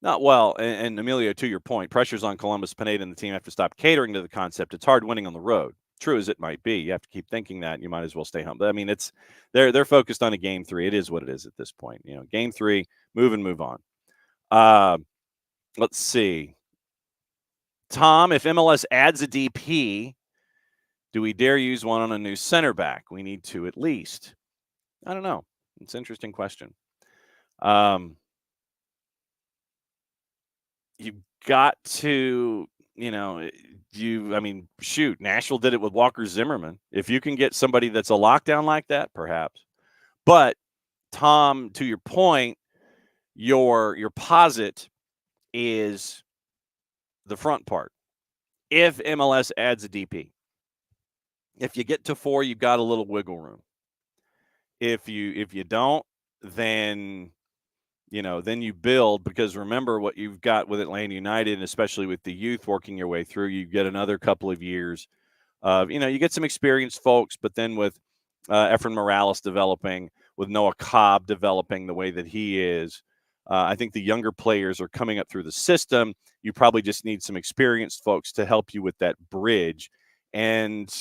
Not well. And Emilio, to your point, pressure's on Columbus. Pineda and the team have to stop catering to the concept. It's hard winning on the road. True as it might be, you have to keep thinking that. You might as well stay home. But I mean, they're focused on a game 3. It is what it is at this point. You know, game 3, move on. Let's see. Tom, if MLS adds a DP, do we dare use one on a new center back? We need to at least. I don't know. It's an interesting question. You've got to, shoot, Nashville did it with Walker Zimmerman. If you can get somebody that's a lockdown like that, perhaps. But, Tom, to your point, your posit is the front part. If MLS adds a DP, if you get to 4, you've got a little wiggle room. If you don't, then then you build, because remember what you've got with Atlanta United, and especially with the youth working your way through, you get another couple of years of, you get some experienced folks, but then with Efren Morales developing, with Noah Cobb developing the way that he is, I think the younger players are coming up through the system. You probably just need some experienced folks to help you with that bridge. And,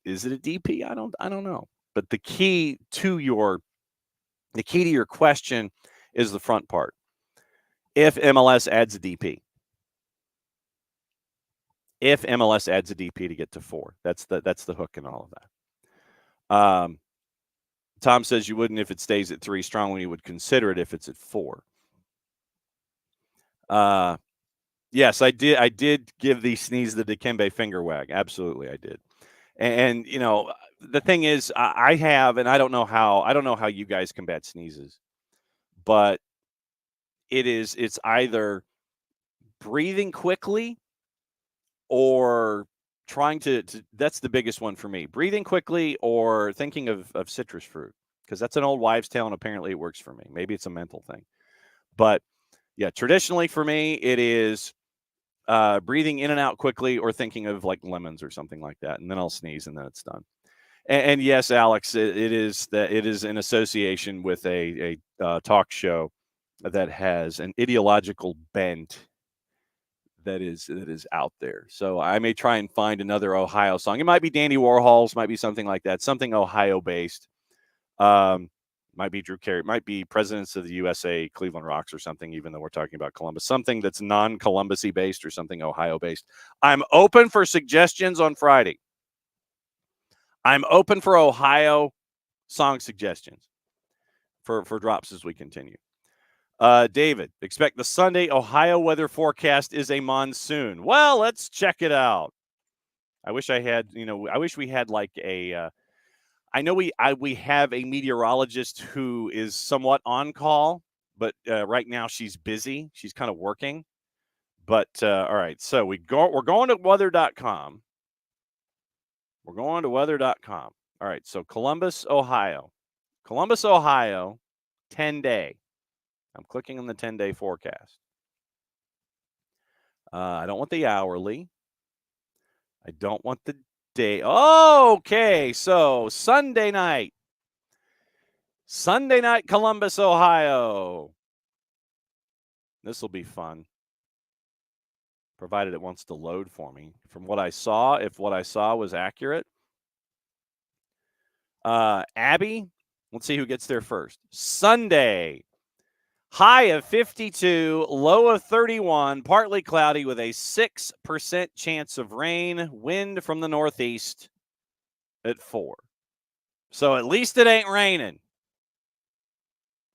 is it a DP? I don't know. But the key to your question is the front part. If MLS adds a DP, to get to 4, that's the hook in all of that. Tom says you wouldn't if it stays at 3. Strongly you would consider it if it's at 4. Yes, I did give the sneeze the Dikembe finger wag. Absolutely, I did. And the thing is, I have, and I don't know how you guys combat sneezes, but it's either breathing quickly or trying to that's the biggest one for me. Breathing quickly or thinking of citrus fruit, because that's an old wives' tale, and apparently it works for me. Maybe it's a mental thing. But yeah, traditionally for me, it is breathing in and out quickly or thinking of like lemons or something like that, and then I'll sneeze and then it's done. And yes, Alex, it is in association with a talk show that has an ideological bent that is out there. So I may try and find another Ohio song. It might be Dandy Warhol's, might be something like that, something Ohio based. Might be Drew Carey, might be Presidents of the USA, Cleveland Rocks, or something. Even though we're talking about Columbus, something that's non-Columbus-y based or something Ohio based. I'm open for suggestions on Friday. I'm open for Ohio song suggestions for drops as we continue. David, expect the Sunday Ohio weather forecast is a monsoon. Well, let's check it out. I wish I had, I wish we had like a, I know we have a meteorologist who is somewhat on call, but right now she's busy. She's kind of working. But all right, so we're going to weather.com. We're going to weather.com. All right, so Columbus, Ohio, 10-day. I'm clicking on the 10-day forecast. I don't want the hourly. I don't want the day. Okay, so Sunday night, Columbus, Ohio. This will be fun, provided it wants to load for me. From what I saw, if what I saw was accurate. Abby, let's see who gets there first. Sunday, high of 52, low of 31, partly cloudy with a 6% chance of rain, wind from the northeast at 4. So at least it ain't raining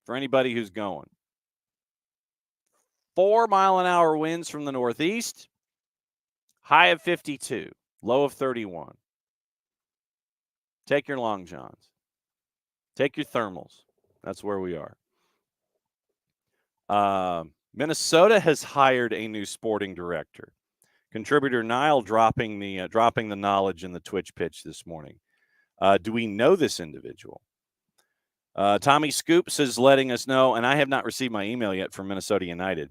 for anybody who's going. 4-mile-an-hour winds from the northeast, high of 52, low of 31. Take your long johns. Take your thermals. That's where we are. Minnesota has hired a new sporting director. Contributor Niall dropping the knowledge in the Twitch pitch this morning. Do we know this individual? Tommy Scoops is letting us know, and I have not received my email yet from Minnesota United.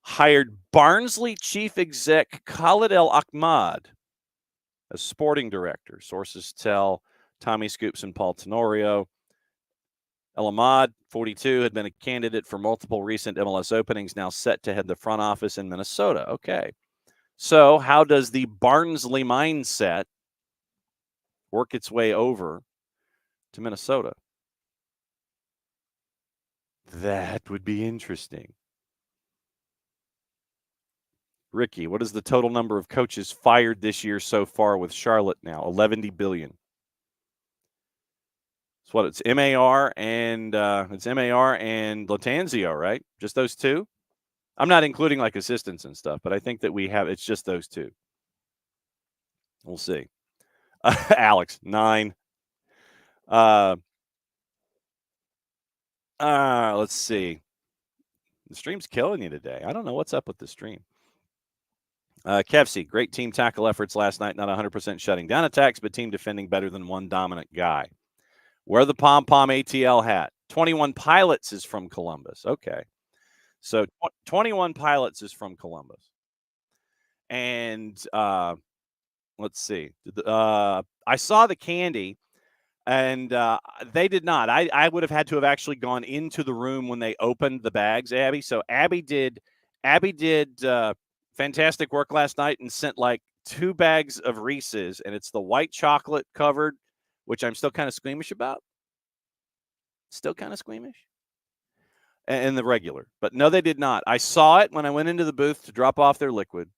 Hired Barnsley chief exec Khalid El Ahmad as sporting director. Sources tell Tommy Scoops and Paul Tenorio. El Ahmad, 42, had been a candidate for multiple recent MLS openings, now set to head the front office in Minnesota. Okay. So how does the Barnsley mindset work its way over to Minnesota? That would be interesting. Ricky, what is the total number of coaches fired this year so far with Charlotte now? 11 billion. It's what it's MAR and Latanzio, right? Just those two? I'm not including like assistants and stuff, but I think that it's just those two. We'll see. Alex, 9. Let's see. The stream's killing you today. I don't know what's up with the stream. Kevsey, great team tackle efforts last night. Not 100% shutting down attacks, but team defending better than one dominant guy. Wear the pom-pom ATL hat. 21 Pilots is from Columbus. Okay. So 21 Pilots is from Columbus. And let's see. I saw the candy, and they did not. I would have had to have actually gone into the room when they opened the bags, Abby. So Abby did fantastic work last night and sent like 2 bags of Reese's, and it's the white chocolate covered, which I'm still kind of squeamish about. Still kind of squeamish. And the regular. But no, they did not. I saw it when I went into the booth to drop off their liquid,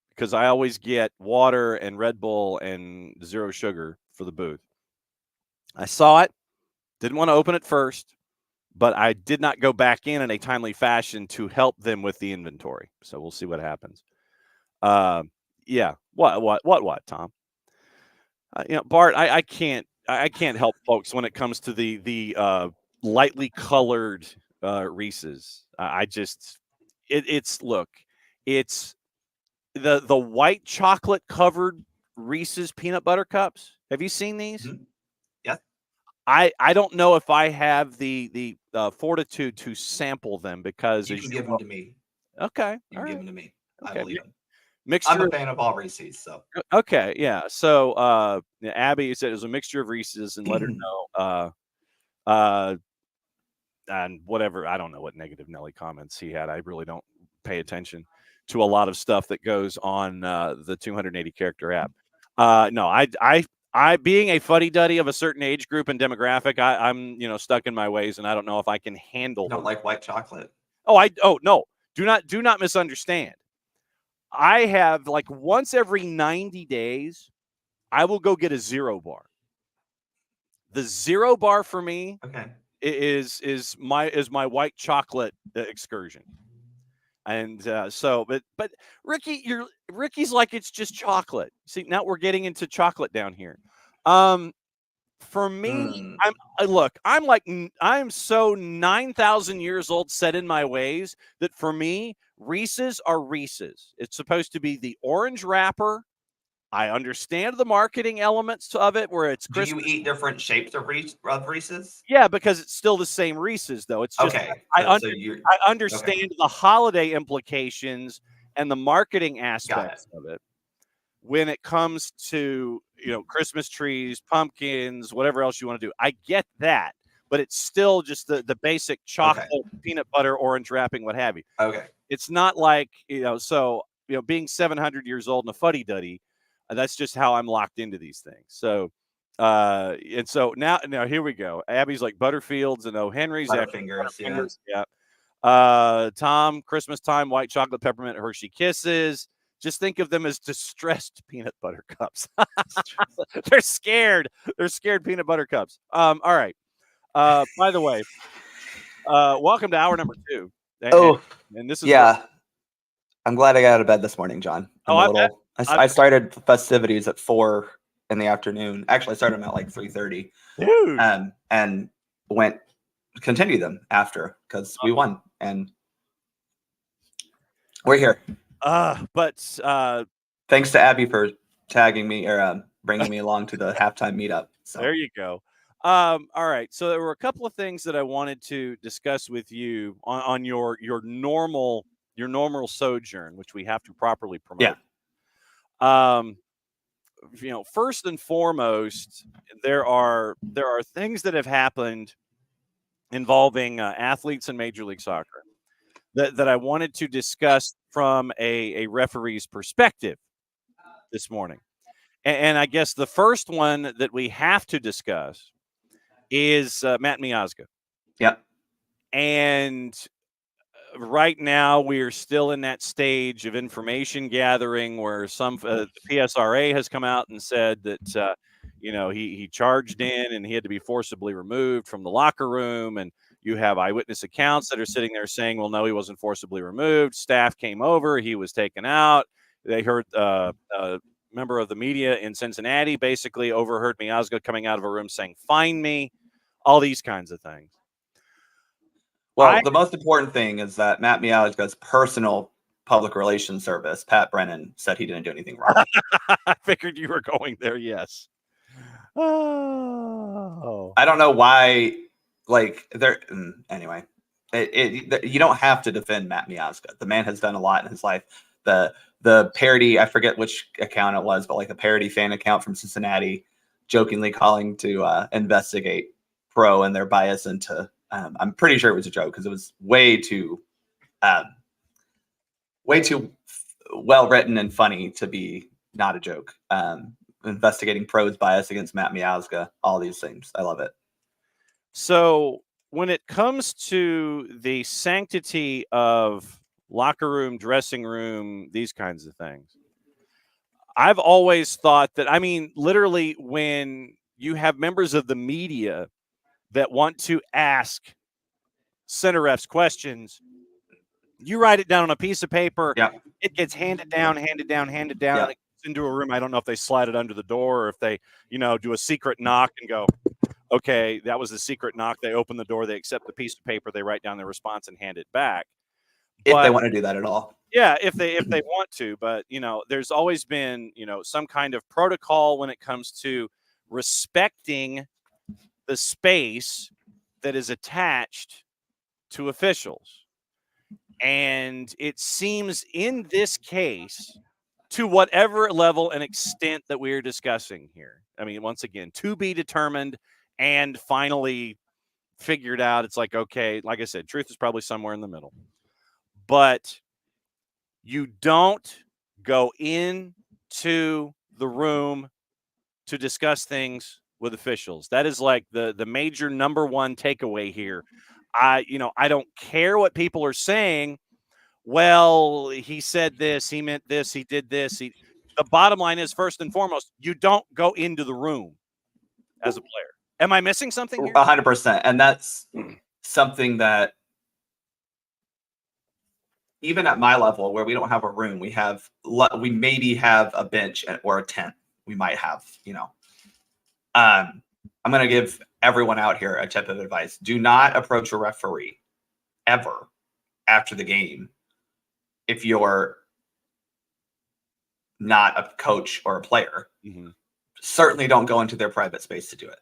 because I always get water and Red Bull and zero sugar for the booth. I saw it, didn't want to open it first, but I did not go back in a timely fashion to help them with the inventory. So we'll see what happens. Yeah. What, Tom? Bart, I can't help folks when it comes to the lightly colored Reese's. It's the white chocolate covered Reese's peanut butter cups. Have you seen these? Mm-hmm. Yeah. I don't know if I have the fortitude to sample them, because you can give them to me. Okay. You can give them to me. Okay. I believe them. Mixture. I'm a fan of all Reese's. So okay, yeah. So Abby said it was a mixture of Reese's, and let her know. And whatever, I don't know what negative Nelly comments he had. I really don't pay attention to a lot of stuff that goes on the 280 character app. No, I being a fuddy-duddy of a certain age group and demographic, I'm stuck in my ways, and I don't know if I can handle. You don't like white chocolate? Oh no, do not misunderstand. I have, like, once every 90 days, I will go get a Zero Bar. The Zero Bar for me, okay, is my white chocolate excursion. And but Ricky's like, it's just chocolate. See, now we're getting into chocolate down here. For me, I'm so 9,000 years old, set in my ways, that for me, Reese's are Reese's. It's supposed to be the orange wrapper. I understand the marketing elements of it, where it's Christmas. Do you eat different shapes of Reese's? Yeah, because it's still the same Reese's, though. It's just, okay. I understand the holiday implications and the marketing aspects of it. When it comes to, Christmas trees, pumpkins, whatever else you want to do, I get that, but it's still just the basic chocolate, peanut butter, orange wrapping, what have you. Okay. It's not like, being 700 years old and a fuddy-duddy, that's just how I'm locked into these things. So, and so now here we go. Abby's like Butterfields and O. Henry's. Butterfingers, yeah. Tom, Christmas time, white chocolate peppermint Hershey Kisses. Just think of them as distressed peanut butter cups. They're scared. They're scared peanut butter cups. All right. By the way, welcome to hour number 2. And this is I'm glad I got out of bed this morning, John. I started festivities at 4 in the afternoon. Actually, I started them at like 3:30. And continue them after, because we won and we're here. But thanks to Abby for tagging me or bringing me along to the halftime meetup. So there you go. All right. So there were a couple of things that I wanted to discuss with you on your normal sojourn, which we have to properly promote. Yeah. First and foremost, there are things that have happened involving athletes in Major League Soccer that I wanted to discuss from a referee's perspective this morning. And I guess the first one that we have to discuss is Matt Miazga. Yep. And right now we are still in that stage of information gathering where the PSRA has come out and said that he charged in and he had to be forcibly removed from the locker room, and you have eyewitness accounts that are sitting there saying, well, no, he wasn't forcibly removed. Staff came over, he was taken out. They heard a member of the media in Cincinnati basically overheard Miazga coming out of a room saying, "Find me," all these kinds of things. Well, the most important thing is that Matt Miazga's personal public relations service, Pat Brennan, said he didn't do anything wrong. I figured you were going there. Yes. Oh. I don't know why like there. Anyway, you don't have to defend Matt Miazga. The man has done a lot in his life. The parody, I forget which account it was, but like the parody fan account from Cincinnati, jokingly calling to investigate Pro and their bias into. I'm pretty sure it was a joke because it was way too well written and funny to be not a joke. Investigating Pro's bias against Matt Miazga, all these things. I love it. So when it comes to the sanctity of locker room, dressing room, these kinds of things, I've always thought that, I mean, literally when you have members of the media that want to ask center refs questions, you write it down on a piece of paper. Yeah. It gets handed down. Yeah. And it goes into a room. I don't know if they slide it under the door or if they, do a secret knock and go, okay, that was a secret knock. They open the door, they accept the piece of paper, they write down their response and hand it back. If they want to do that at all. Yeah, if they want to. But, there's always been, some kind of protocol when it comes to respecting the space that is attached to officials. And it seems in this case, to whatever level and extent that we're discussing here, I mean, once again, to be determined and finally figured out, it's like, okay, like I said, truth is probably somewhere in the middle. But you don't go into the room to discuss things with officials. That is like the major number one takeaway here. I don't care what people are saying. Well, he said this, he meant this, he did this. The bottom line is, first and foremost, you don't go into the room as a player. Am I missing something here? 100%. And that's something that even at my level where we don't have a room, we maybe have a bench or a tent. We might have, I'm going to give everyone out here a tip of advice. Do not approach a referee ever after the game if you're not a coach or a player. Mm-hmm. Certainly don't go into their private space to do it.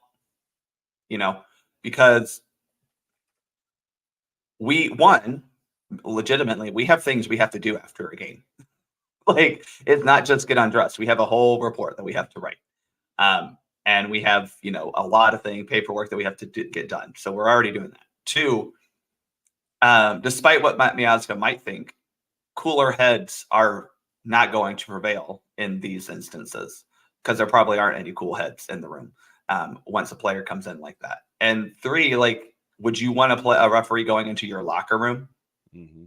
Because legitimately, we have things we have to do after a game. Like, it's not just get undressed. We have a whole report that we have to write. And we have, a lot of paperwork that we have to get done. So we're already doing that. Two, despite what Matt Miazga might think, cooler heads are not going to prevail in these instances because there probably aren't any cool heads in the room once a player comes in like that. And three, would you want to play a referee going into your locker room? Mm-hmm.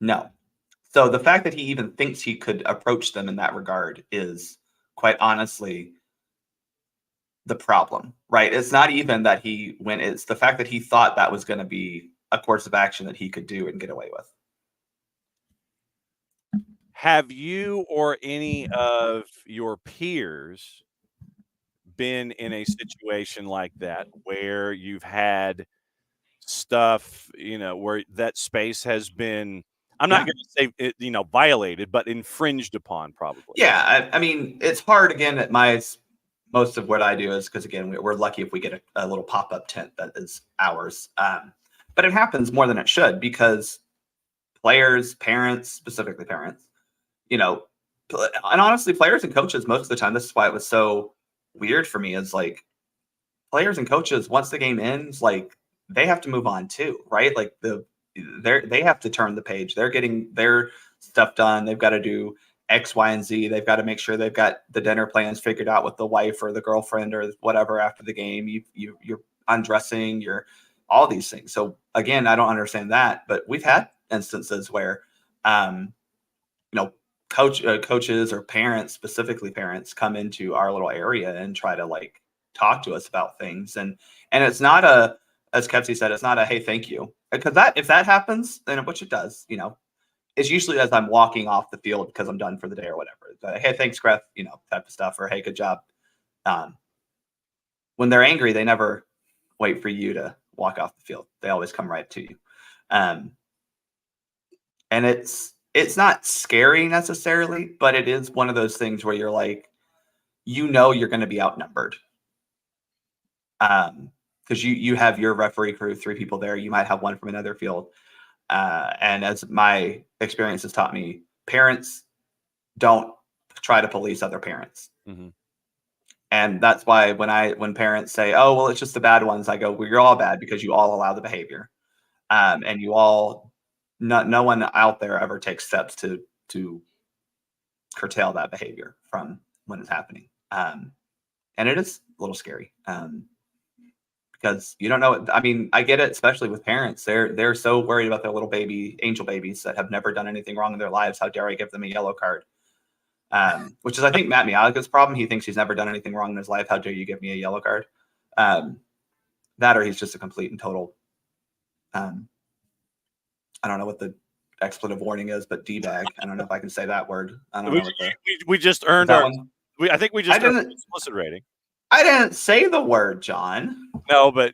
No. So the fact that he even thinks he could approach them in that regard is quite honestly the problem, right? It's not even that it's the fact that he thought that was going to be a course of action that he could do and get away with. Have you or any of your peers been in a situation like that where you've had stuff, where that space has been, I'm not going to say it, violated, but infringed upon probably? Yeah. I mean, it's hard again at most of what I do is because, again, we're lucky if we get a little pop-up tent that is ours. But it happens more than it should because players, parents, specifically parents, and honestly, players and coaches, most of the time, this is why it was so weird for me, is like players and coaches, once the game ends, they have to move on too, right? Like they have to turn the page. They're getting their stuff done. They've got to do X, Y, and Z. They've got to make sure they've got the dinner plans figured out with the wife or the girlfriend or whatever after the game. You're undressing, you're all these things. So again, I don't understand that, but we've had instances where, coaches or parents, specifically parents, come into our little area and try to talk to us about things. And it's not as Kevsey said, it's not a, hey, thank you. Because if that happens, then which it does, it's usually as I'm walking off the field because I'm done for the day or whatever. But, hey, thanks, Gref, type of stuff, or hey, good job. When they're angry, they never wait for you to walk off the field. They always come right to you. And it's not scary necessarily, but it is one of those things where you're like, you're going to be outnumbered. because you have your referee crew, 3 people there. You might have one from another field. And as my experience has taught me, parents don't try to police other parents. Mm-hmm. And that's why when parents say, "Oh, well, it's just the bad ones," I go, "Well, you're all bad because you all allow the behavior, and you all, no one out there ever takes steps to curtail that behavior from when it's happening." And it is a little scary because you don't know. I mean, I get it, especially with parents. They're so worried about their little angel babies that have never done anything wrong in their lives. How dare I give them a yellow card? Which is, I think, Matt Miaga's problem. He thinks he's never done anything wrong in his life. How dare you give me a yellow card? That, or he's just a complete and total. I don't know what the expletive warning is, but D-bag. I don't know if I can say that word. I don't know. We just earned our. I think we just earned an explicit rating. I didn't say the word, John. No, but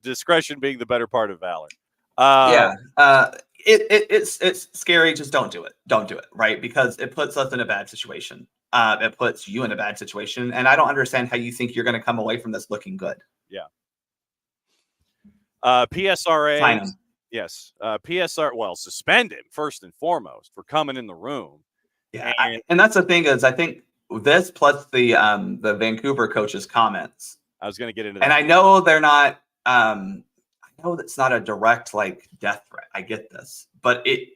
discretion being the better part of valor. It's scary. Just don't do it. Don't do it, right? Because it puts us in a bad situation. It puts you in a bad situation, and I don't understand how you think you're going to come away from this looking good. Yeah. PSRA. Fine him. Yes. PSR. Well, suspend him first and foremost for coming in the room. Yeah, and that's the thing is, I think this plus the Vancouver coach's comments. I was going to get into that, and I know they're not. I know that's not a direct death threat. I get this, but it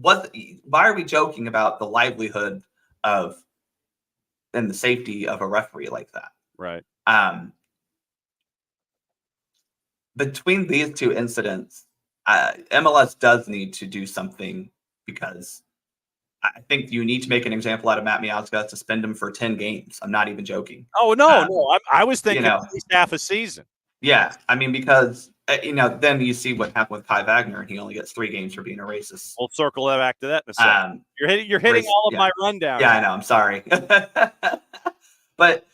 was. Why are we joking about the livelihood of and the safety of a referee like that? Right. Between these two incidents, MLS does need to do something, because I think you need to make an example out of Matt Miazga, suspend him for 10 games. I'm not even joking. Oh, no. I was thinking at least half a season. Yeah. I mean, because, then you see what happened with Kai Wagner, and he only gets 3 games for being a racist. We'll circle back to that in a second. You're hitting all of my rundown. Yeah, I know. I'm sorry. But,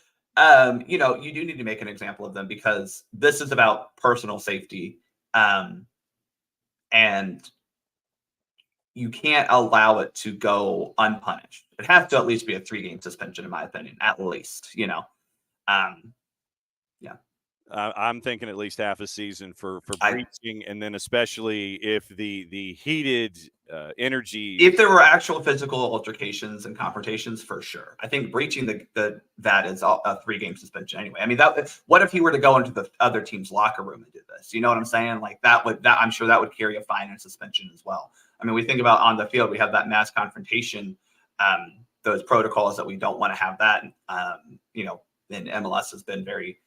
you do need to make an example of them, because this is about personal safety. And you can't allow it to go unpunished. It has to at least be a 3-game suspension, in my opinion, at least, Yeah. I'm thinking at least half a season for breaching, and then especially if the heated energy. If there were actual physical altercations and confrontations, for sure. I think breaching that is a 3-game suspension anyway. I mean, what if he were to go into the other team's locker room and do this? You know what I'm saying? I'm sure that would carry a fine and suspension as well. I mean, we think about on the field, we have that mass confrontation, those protocols that we don't want to have that. And MLS has been very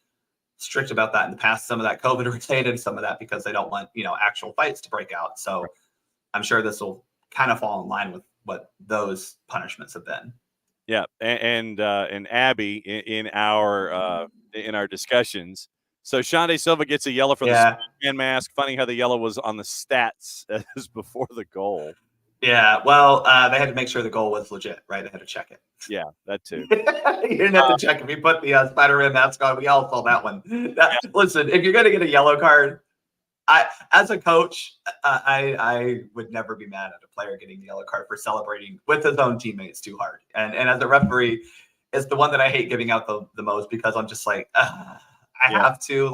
strict about that in the past. Some of that COVID related, some of that because they don't want, actual fights to break out. So I'm sure this will kind of fall in line with what those punishments have been. Yeah. And Abby in our discussions. So Shande Silva gets a yellow for the man mask. Funny how the yellow was on the stats as before the goal. Yeah, well, they had to make sure the goal was legit, right? They had to check it. Yeah, that too. You didn't have to check if you put the Spider-Man mask on. We all saw that one. Listen, if you're going to get a yellow card, as a coach, I would never be mad at a player getting the yellow card for celebrating with his own teammates too hard. And as a referee, it's the one that I hate giving out the most, because I'm just like, I have to.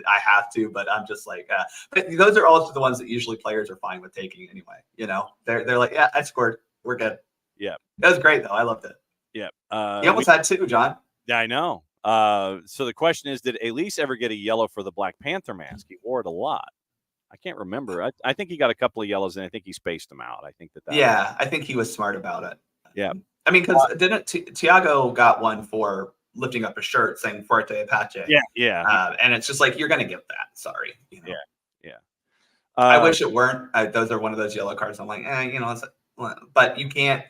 I have to, but I'm just like, but those are also the ones that usually players are fine with taking anyway. They're like, yeah, I scored. We're good. Yeah. That was great though. I loved it. Yeah. You almost had 2, John. Yeah, I know. So the question is, did Elise ever get a yellow for the Black Panther mask? He wore it a lot. I can't remember. I think he got a couple of yellows, and I think he spaced them out. I think that. Yeah, I think he was smart about it. Yeah. I mean, because didn't Thiago got one for lifting up a shirt saying Fuerte Apache? Yeah. And it's just like, you're going to get that. Sorry. Yeah. I wish it weren't. Those are one of those yellow cards. I'm like, but you can't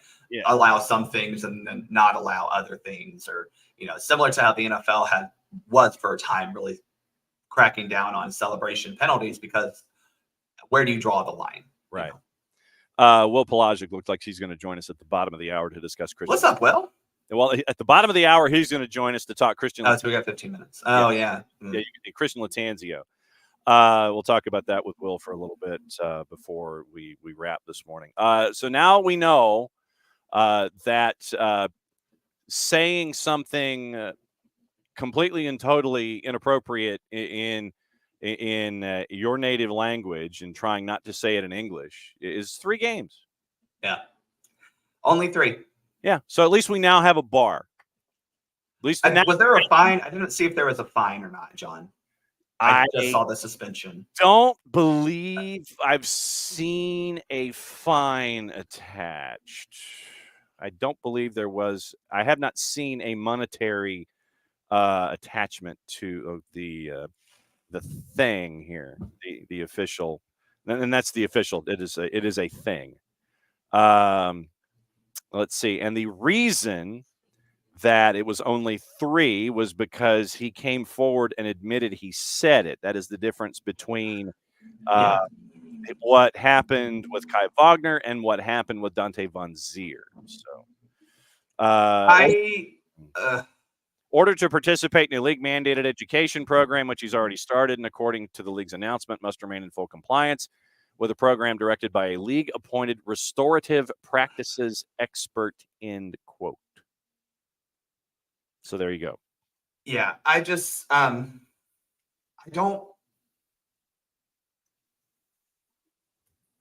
allow some things and then not allow other things, or, similar to how the NFL was for a time really cracking down on celebration penalties, because where do you draw the line? Right. Will Pelagic looks like he's going to join us at the bottom of the hour to discuss Christian. What's up, Will? Well, at the bottom of the hour, he's going to join us to talk Christian. So we got 15 minutes. Oh, yeah. Yeah, Christian Latanzio. We'll talk about that with Will for a little bit before we wrap this morning. So now we know that saying something completely and totally inappropriate in your native language and trying not to say it in English is 3 games. Yeah. Only 3. Yeah. So at least we now have a bar. At least was there a fine? I didn't see if there was a fine or not, John. I just saw the suspension. Don't believe I've seen a fine attached. I don't believe there was. I have not seen a monetary attachment to the thing here, the official, and that's the official. It is a thing. Let's see, and the reason that it was only 3 was because he came forward and admitted he said it. That is the difference between what happened with Kai Wagner and what happened with Dante Von Zier. So, order to participate in a league-mandated education program, which he's already started, and according to the league's announcement, must remain in full compliance with a program directed by a league-appointed restorative practices expert, end quote. So there you go. Yeah, I just I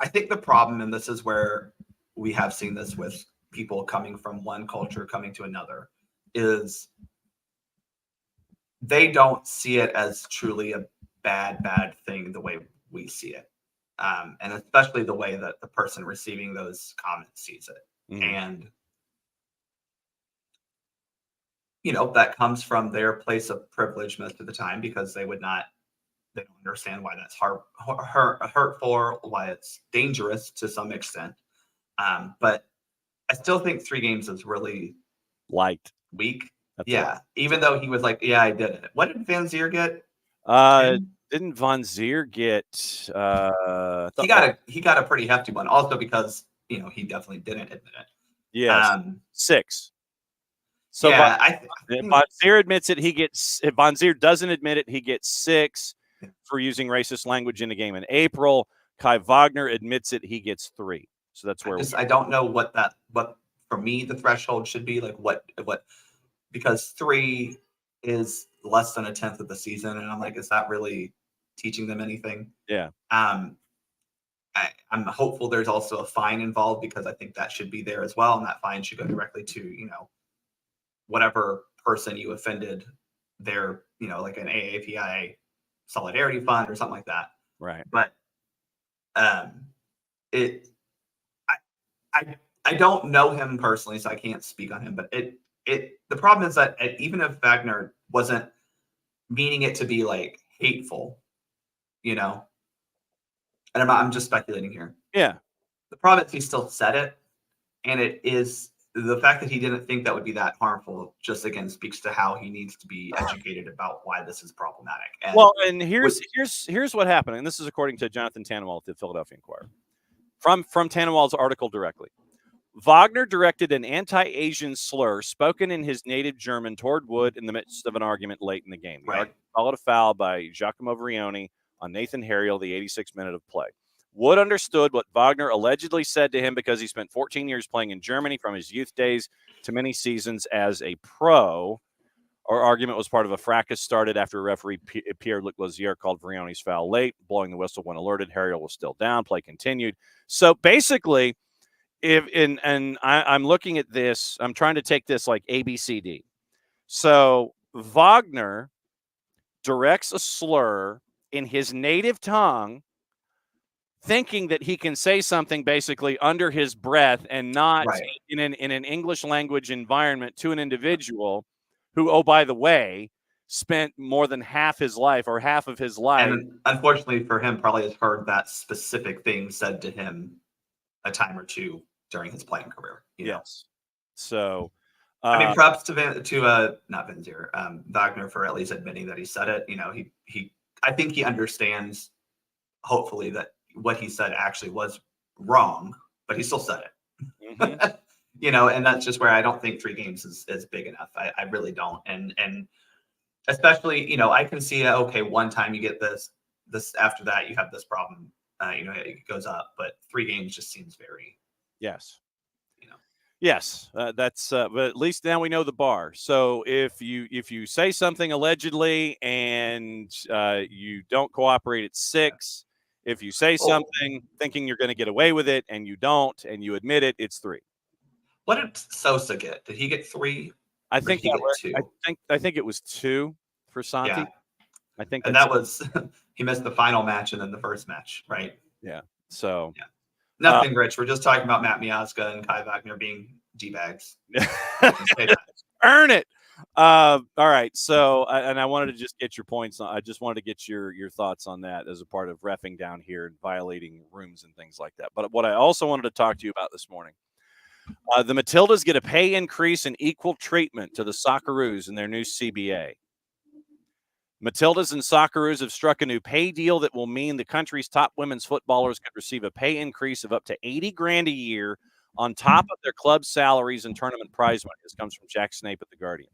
think the problem, and this is where we have seen this with people coming from one culture coming to another, is they don't see it as truly a bad thing the way we see it. And especially the way that the person receiving those comments sees it. Mm-hmm. And that comes from their place of privilege most of the time, because they don't understand why that's hurtful, why it's dangerous to some extent. But I still think 3 games is really weak. That's even though he was like, yeah, I did it. What did Van Zier get? Didn't Von Zier get he got a pretty hefty one, also because he definitely didn't admit it. Yes. 6. So yeah, Von Zier admits it. If Von Zier doesn't admit it, he gets 6 for using racist language in the game in April. Kai Wagner admits it, he gets 3. So that's where I don't know what for me the threshold should be, like what because 3 is less than 1/10 of the season, and I'm like, is that really teaching them anything? Yeah. I'm hopeful there's also a fine involved, because I think that should be there as well, and that fine should go directly to whatever person you offended, their like an AAPI solidarity fund or something like that. Right. But I don't know him personally, so I can't speak on him. But the problem is that even if Wagner wasn't meaning it to be like hateful, and I'm just speculating here. Yeah. The problem is he still said it, and it is the fact that he didn't think that would be that harmful. Just again speaks to how he needs to be educated about why this is problematic. And here's what happened, and this is according to Jonathan Tannenwald at the Philadelphia Inquirer, from Tannenwald's article directly. Wagner directed an anti-Asian slur spoken in his native German toward Wood in the midst of an argument late in the game. The argument followed a foul by Giacomo Vrioni on Nathan Harriel, the 86th minute of play. Wood understood what Wagner allegedly said to him because he spent 14 years playing in Germany, from his youth days to many seasons as a pro. Our argument was part of a fracas started after referee Pierre-Luc Lazier called Vrioni's foul late, blowing the whistle when alerted. Harriel was still down. Play continued. So basically, I'm looking at this, I'm trying to take this like ABCD. So Wagner directs a slur in his native tongue, thinking that he can say something basically under his breath and not in an English language environment to an individual who, oh, by the way, spent more than half his life or half of his life. And unfortunately for him, probably has heard that specific thing said to him a time or two during his playing career. Yes. So, I mean, props to not Van Zier, Wagner, for at least admitting that he said it. I think he understands, hopefully, that what he said actually was wrong, but he still said it. Mm-hmm. And that's just where I don't think 3 games is big enough. I really don't. And especially, I can see, okay, one time you get this after that, you have this problem, it goes up, but 3 games just seems very, yes. Yes, that's. But at least now we know the bar. So if you say something allegedly and you don't cooperate, it's 6. If you say something thinking you're going to get away with it and you don't, and you admit it, it's 3. What did Sosa get? Did he get 3? I think he get 2. I think it was 2 for Santi. Yeah. I think, and that was he missed the final match and then the first match, right? Yeah. So yeah, nothing, Rich. We're just talking about Matt Miazga and Kai Wagner being D-bags. Earn it. All right. So, and I wanted to just get your points. I just wanted to get your thoughts on that as a part of reffing down here and violating rooms and things like that. But what I also wanted to talk to you about this morning, the Matildas get a pay increase and equal treatment to the Socceroos in their new CBA. Matildas and Socceroos have struck a new pay deal that will mean the country's top women's footballers could receive a pay increase of up to $80,000 a year on top of their club salaries and tournament prize money. This comes from Jack Snape at The Guardian.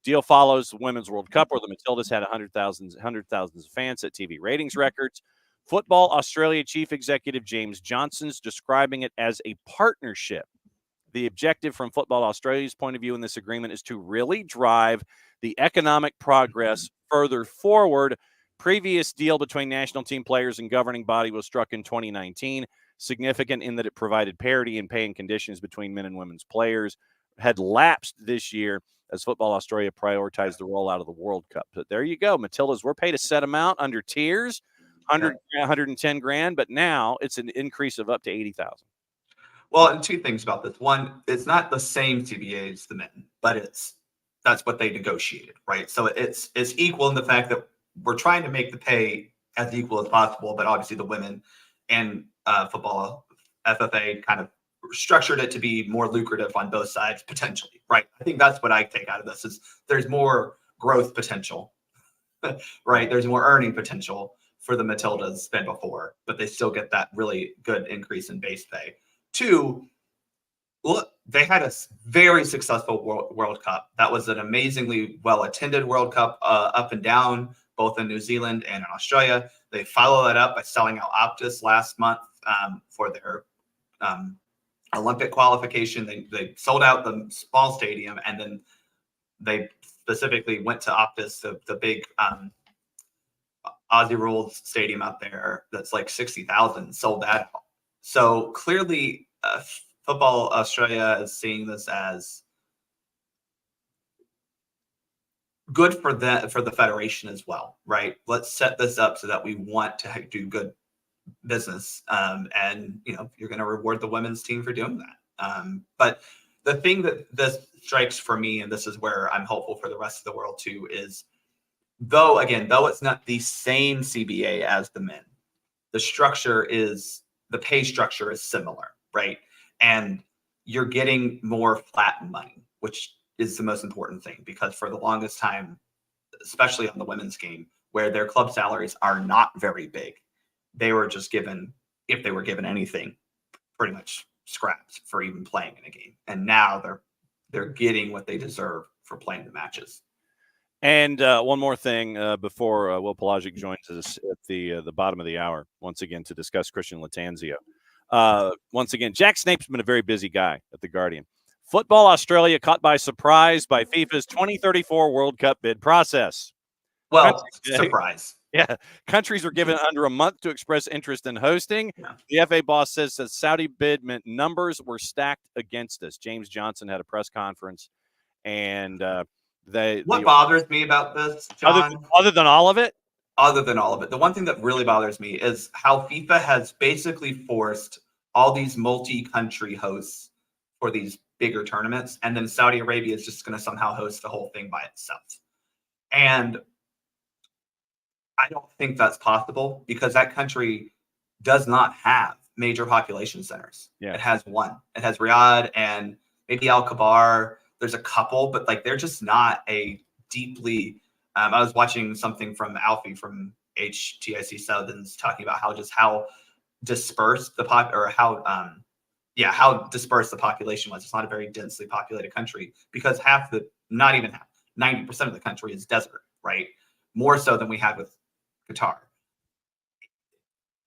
Deal follows the Women's World Cup, where the Matildas had hundreds of fans at TV ratings records. Football Australia Chief Executive James Johnson's describing it as a partnership. The objective from Football Australia's point of view in this agreement is to really drive the economic progress further forward. Previous deal between national team players and governing body was struck in 2019, significant in that it provided parity in pay and conditions between men and women's players, had lapsed this year as Football Australia prioritized the rollout of the World Cup. But there you go. Matildas were paid a set amount under tiers, 110 grand, but now it's an increase of up to 80,000. Well, and 2 things about this. One, it's not the same CBA as the men, but that's what they negotiated, right? So it's equal in the fact that we're trying to make the pay as equal as possible, but obviously the women and football FFA kind of structured it to be more lucrative on both sides potentially, right? I think that's what I take out of this is there's more growth potential, right? There's more earning potential for the Matildas than before, but they still get that really good increase in base pay. 2, look, they had a very successful World Cup. That was an amazingly well-attended World Cup, up and down, both in New Zealand and in Australia. They followed that up by selling out Optus last month for their Olympic qualification. They sold out the small stadium, and then they specifically went to Optus, the big Aussie Rules stadium out there that's like 60,000, sold that out. So clearly, Football Australia is seeing this as good for the federation as well, right? Let's set this up so that we want to do good business, and you're going to reward the women's team for doing that. But the thing that this strikes for me, and this is where I'm hopeful for the rest of the world too, is though it's not the same CBA as the men, the pay structure is similar, right? And you're getting more flat money, which is the most important thing, because for the longest time, especially on the women's game, where their club salaries are not very big, they were just given, if they were given anything, pretty much scraps for even playing in a game. And now they're getting what they deserve for playing the matches. And one more thing before Will Pelagic joins us at the bottom of the hour, once again, to discuss Christian Latanzio. Once again, Jack Snape's been a very busy guy at The Guardian. Football Australia caught by surprise by FIFA's 2034 World Cup bid process. Well, surprise. Yeah. Countries were given under a month to express interest in hosting. Yeah. The FA boss says that Saudi bid meant numbers were stacked against us. James Johnson had a press conference, and what bothers me about this, John, other than all of it, the one thing that really bothers me is how FIFA has basically forced all these multi-country hosts for these bigger tournaments, and then Saudi Arabia is just going to somehow host the whole thing by itself. And I don't think that's possible, because that country does not have major population centers. Yeah. It has one. It has Riyadh and maybe Al Khabar. There's a couple, but they're just not a deeply. I was watching something from Alfie from HTIC Southern's talking about how dispersed how dispersed the population was. It's not a very densely populated country, because 90% of the country is desert, right? More so than we had with Qatar.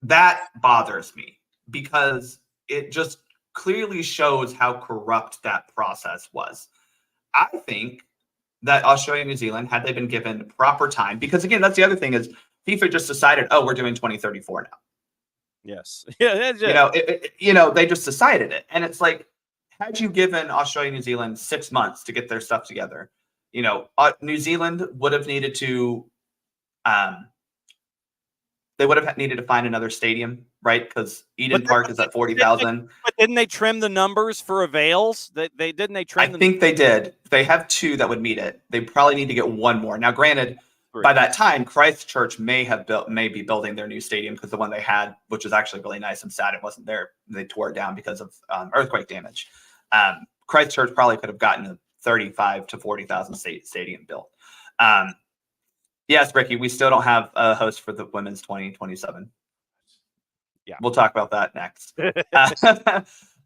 That bothers me, because it just clearly shows how corrupt that process was. I think that Australia and New Zealand, had they been given proper time, because again, that's the other thing is FIFA just decided, oh, we're doing 2034 now. Yes. Yeah. They just decided it. And it's like, had you given Australia and New Zealand 6 months to get their stuff together, New Zealand would have needed to, they would have needed to find another stadium, right? Because Eden Park is at 40,000. But didn't they trim the numbers for avails? They trim. I think they did. They have 2 that would meet it. They probably need to get 1 more. Now, granted, by that time, Christchurch may be building their new stadium, because the one they had, which was actually really nice, and sad it wasn't there. They tore it down because of earthquake damage. Christchurch probably could have gotten a 35 to 40,000 stadium built. Yes, Ricky, we still don't have a host for the women's 2027. Yeah, we'll talk about that next.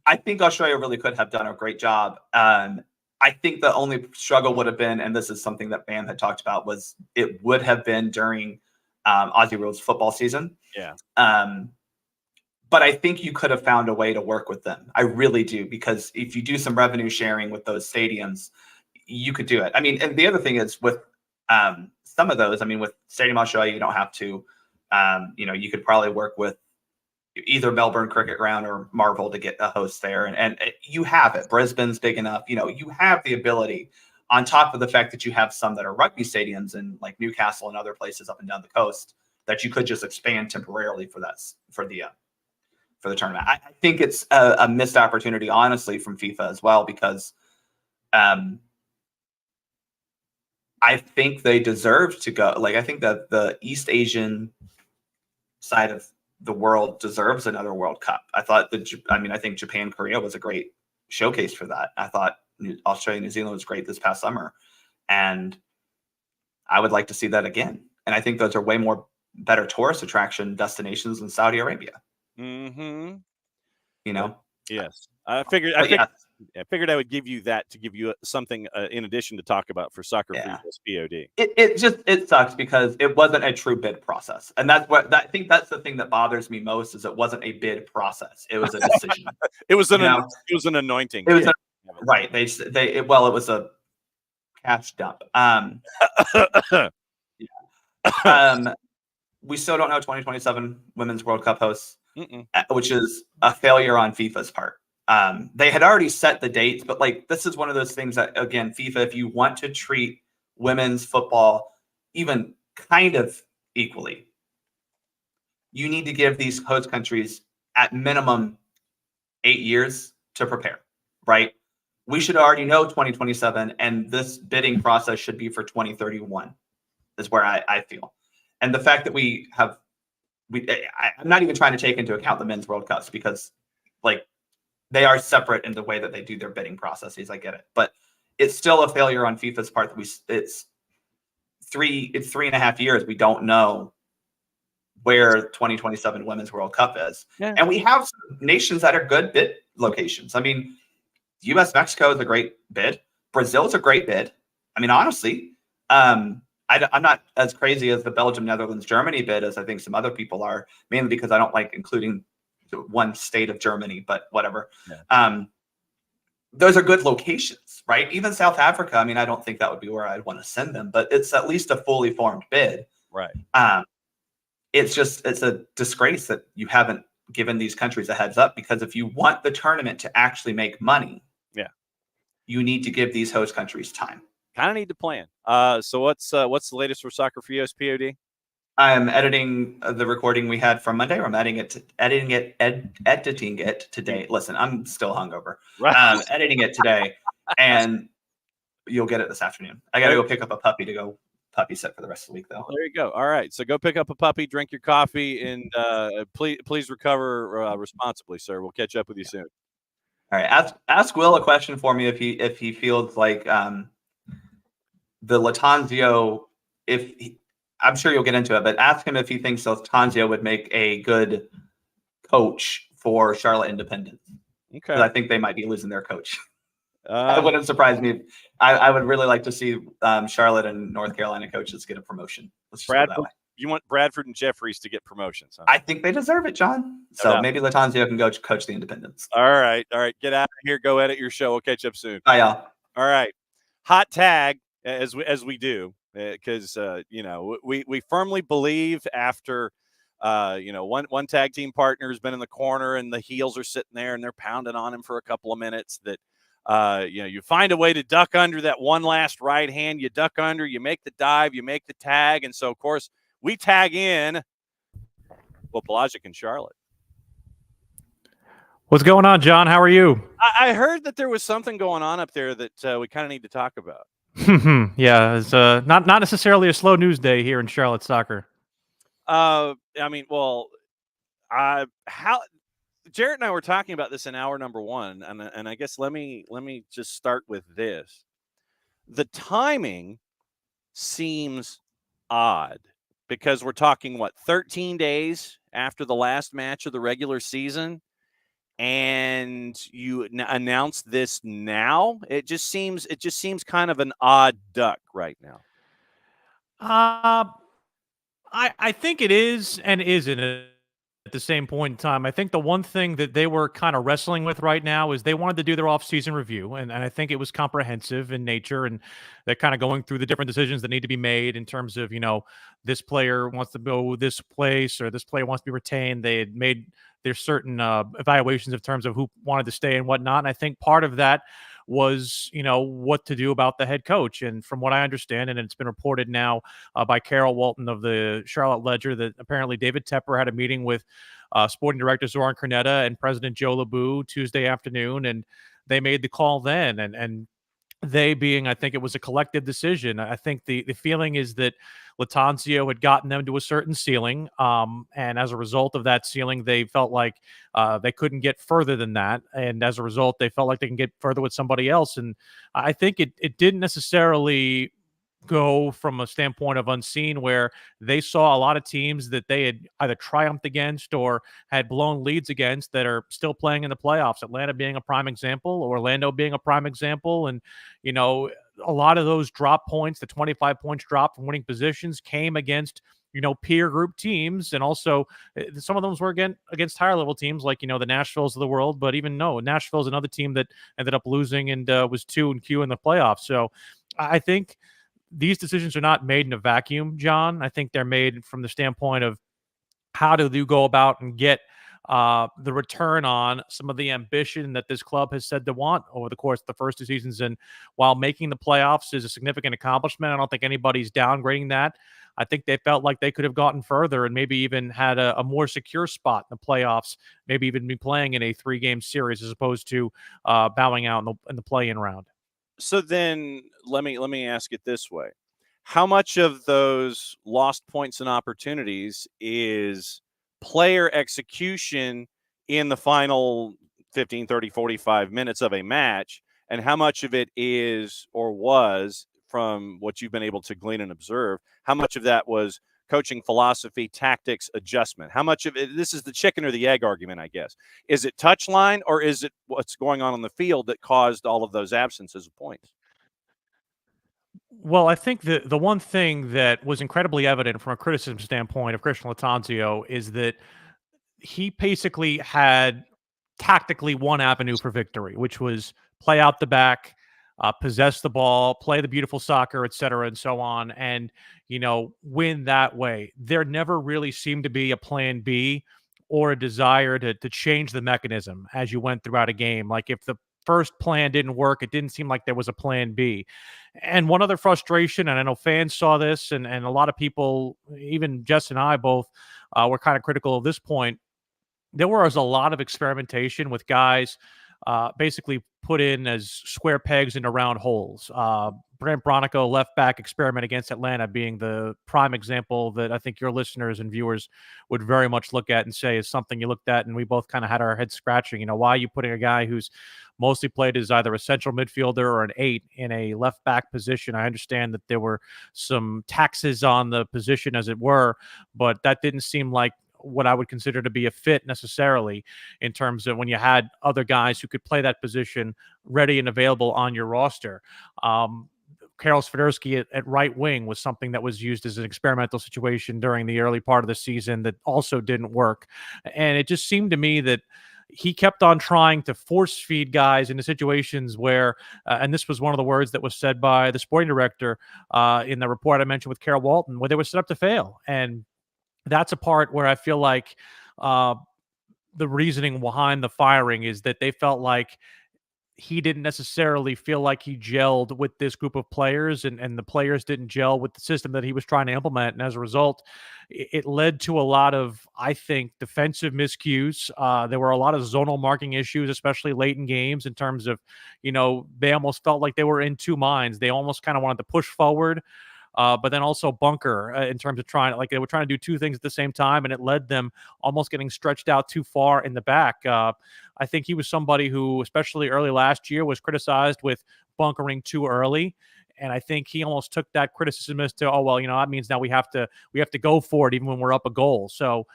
I think Australia really could have done a great job. I think the only struggle would have been, and this is something that Bam had talked about, was it would have been during Aussie Rules football season. Yeah. But I think you could have found a way to work with them. I really do, because if you do some revenue sharing with those stadiums, you could do it. I mean, and the other thing is with some of those, I mean, with Stadium Australia, you don't have to, you could probably work with either Melbourne Cricket Ground or Marvel to get a host there. And you have it. Brisbane's big enough. You have the ability, on top of the fact that you have some that are rugby stadiums in like Newcastle and other places up and down the coast, that you could just expand temporarily for the tournament. I think it's a missed opportunity, honestly, from FIFA as well, because I think they deserve to go. Like, I think that the East Asian side of the world deserves another World Cup. I think Japan, Korea was a great showcase for that. I thought Australia, New Zealand was great this past summer, and I would like to see that again. And I think those are way more better tourist attraction destinations than Saudi Arabia. Mm-hmm. Yes. I figured I would give you that to give you something in addition to talk about for Soccer Free's POD. It sucks because it wasn't a true bid process, and I think that's the thing that bothers me most, is it wasn't a bid process. It was a decision. It was an anointing. It was right. It was a cash dump. We still don't know 2027 Women's World Cup hosts, which is a failure on FIFA's part. They had already set the dates, but this is one of those things that, again, FIFA, if you want to treat women's football even kind of equally, you need to give these host countries at minimum 8 years to prepare, right? We should already know 2027, and this bidding process should be for 2031 is where I feel. And the fact that I'm not even trying to take into account the men's World Cups, because they are separate in the way that they do their bidding processes. I get it, but it's still a failure on FIFA's part that it's 3.5 years. We don't know where 2027 Women's World Cup is. Yeah. And we have some nations that are good bid locations. I mean, US Mexico is a great bid. Brazil is a great bid. I mean, honestly, I'm not as crazy as the Belgium, Netherlands, Germany bid as I think some other people are, mainly because I don't like including one state of Germany, but whatever. Yeah. Those are good locations, right? Even South Africa, I mean, I don't think that would be where I'd want to send them, but it's at least a fully formed bid. Right. It's a disgrace that you haven't given these countries a heads up, because if you want the tournament to actually make money, you need to give these host countries time. Kind of need to plan. So what's the latest for Soccer for US POD? I'm editing the recording we had from Monday. I'm editing it today. Listen, I'm still hungover. Right. Editing it today, and you'll get it this afternoon. I got to go pick up a puppy to go puppy sit for the rest of the week, though. There you go. All right, so go pick up a puppy, drink your coffee, and please recover responsibly, sir. We'll catch up with you soon. All right, ask Will a question for me if he feels like the Latanzio, I'm sure you'll get into it, but ask him if he thinks Latanzio would make a good coach for Charlotte Independence. Okay. I think they might be losing their coach. It wouldn't surprise me. I would really like to see Charlotte and North Carolina coaches get a promotion. Let's just go that way. Bradford and Jeffries to get promotions. Huh? I think they deserve it, John. So maybe Latanzio can go coach the Independents. All right. Get out of here. Go edit your show. We'll catch up soon. Bye, y'all. All right. Hot tag as we do because we firmly believe after one tag team partner has been in the corner and the heels are sitting there and they're pounding on him for a couple of minutes that you find a way to duck under that one last right hand. You duck under, you make the dive, you make the tag, and so of course we tag in. Well, Pelagic and Charlotte. What's going on, John? How are you? I heard that there was something going on up there that we kind of need to talk about. Yeah, it's not necessarily a slow news day here in Charlotte soccer. How Jarrett and I were talking about this in hour number one, and I guess let me just start with this. The timing seems odd because we're talking 13 days after the last match of the regular season. And you announce this now. It just seems kind of an odd duck right now. I think it is and isn't at the same point in time. I think the one thing that they were kind of wrestling with right now is they wanted to do their off-season review, and I think it was comprehensive in nature, and they're kind of going through the different decisions that need to be made in terms of, this player wants to go this place or this player wants to be retained. They had made their certain evaluations in terms of who wanted to stay and whatnot, and I think part of that was, what to do about the head coach. And from what I understand, and it's been reported now by Carol Walton of the Charlotte Ledger, that apparently David Tepper had a meeting with sporting director Zoran Cornetta and President Joe LeBou Tuesday afternoon, and they made the call then. And they being, I think it was a collective decision. I think the feeling is that Latanzio had gotten them to a certain ceiling. And as a result of that ceiling, they felt like they couldn't get further than that. And as a result, they felt like they can get further with somebody else. And I think it didn't necessarily go from a standpoint of unseen, where they saw a lot of teams that they had either triumphed against or had blown leads against that are still playing in the playoffs. Atlanta being a prime example, Orlando being a prime example. And, a lot of those drop points, the 25 points drop from winning positions, came against, peer group teams. And also some of those were against higher level teams like, the Nashvilles of the world. But even Nashville's another team that ended up losing and was 2-2 in the playoffs. So I think these decisions are not made in a vacuum, John. I think they're made from the standpoint of how do you go about and get the return on some of the ambition that this club has said to want over the course of the first two seasons. And while making the playoffs is a significant accomplishment, I don't think anybody's downgrading that. I think they felt like they could have gotten further and maybe even had a more secure spot in the playoffs, maybe even be playing in a 3-game series as opposed to bowing out in the play-in round. So then let me ask it this way. How much of those lost points and opportunities is player execution in the final 15, 30, 45 minutes of a match, and how much of it is or was, from what you've been able to glean and observe, how much of that was coaching philosophy, tactics, adjustment? How much of it, this is the chicken or the egg argument, I guess. Is it touchline, or is it what's going on the field that caused all of those absences of points? Well, I think the one thing that was incredibly evident from a criticism standpoint of Christian Latanzio is that he basically had tactically one avenue for victory, which was play out the back, possess the ball, play the beautiful soccer, et cetera, and so on, and, win that way. There never really seemed to be a plan B or a desire to change the mechanism as you went throughout a game. Like if the first plan didn't work, it didn't seem like there was a plan B. And one other frustration, and I know fans saw this, and a lot of people, even Jess and I both, were kind of critical of this point. There was a lot of experimentation with guys basically put in as square pegs into round holes. Brent Bronico, left back experiment against Atlanta, being the prime example that I think your listeners and viewers would very much look at and say is something you looked at, and we both kind of had our heads scratching. Why are you putting a guy who's mostly played as either a central midfielder or an 8 in a left back position? I understand that there were some taxes on the position, as it were, but that didn't seem like what I would consider to be a fit necessarily, in terms of when you had other guys who could play that position ready and available on your roster. Karol Swiderski at right wing was something that was used as an experimental situation during the early part of the season that also didn't work. And it just seemed to me that he kept on trying to force feed guys into situations where, and this was one of the words that was said by the sporting director in the report I mentioned with Carol Walton, where they were set up to fail. And that's a part where I feel like the reasoning behind the firing is that they felt like he didn't necessarily feel like he gelled with this group of players, and the players didn't gel with the system that he was trying to implement. And as a result, it led to a lot of, I think, defensive miscues. There were a lot of zonal marking issues, especially late in games, in terms of, they almost felt like they were in two minds. They almost kind of wanted to push forward, but then also bunker in terms of they were trying to do two things at the same time, and it led them almost getting stretched out too far in the back. I think he was somebody who, especially early last year, was criticized with bunkering too early. And I think he almost took that criticism as to, that means now we have to go for it even when we're up a goal. So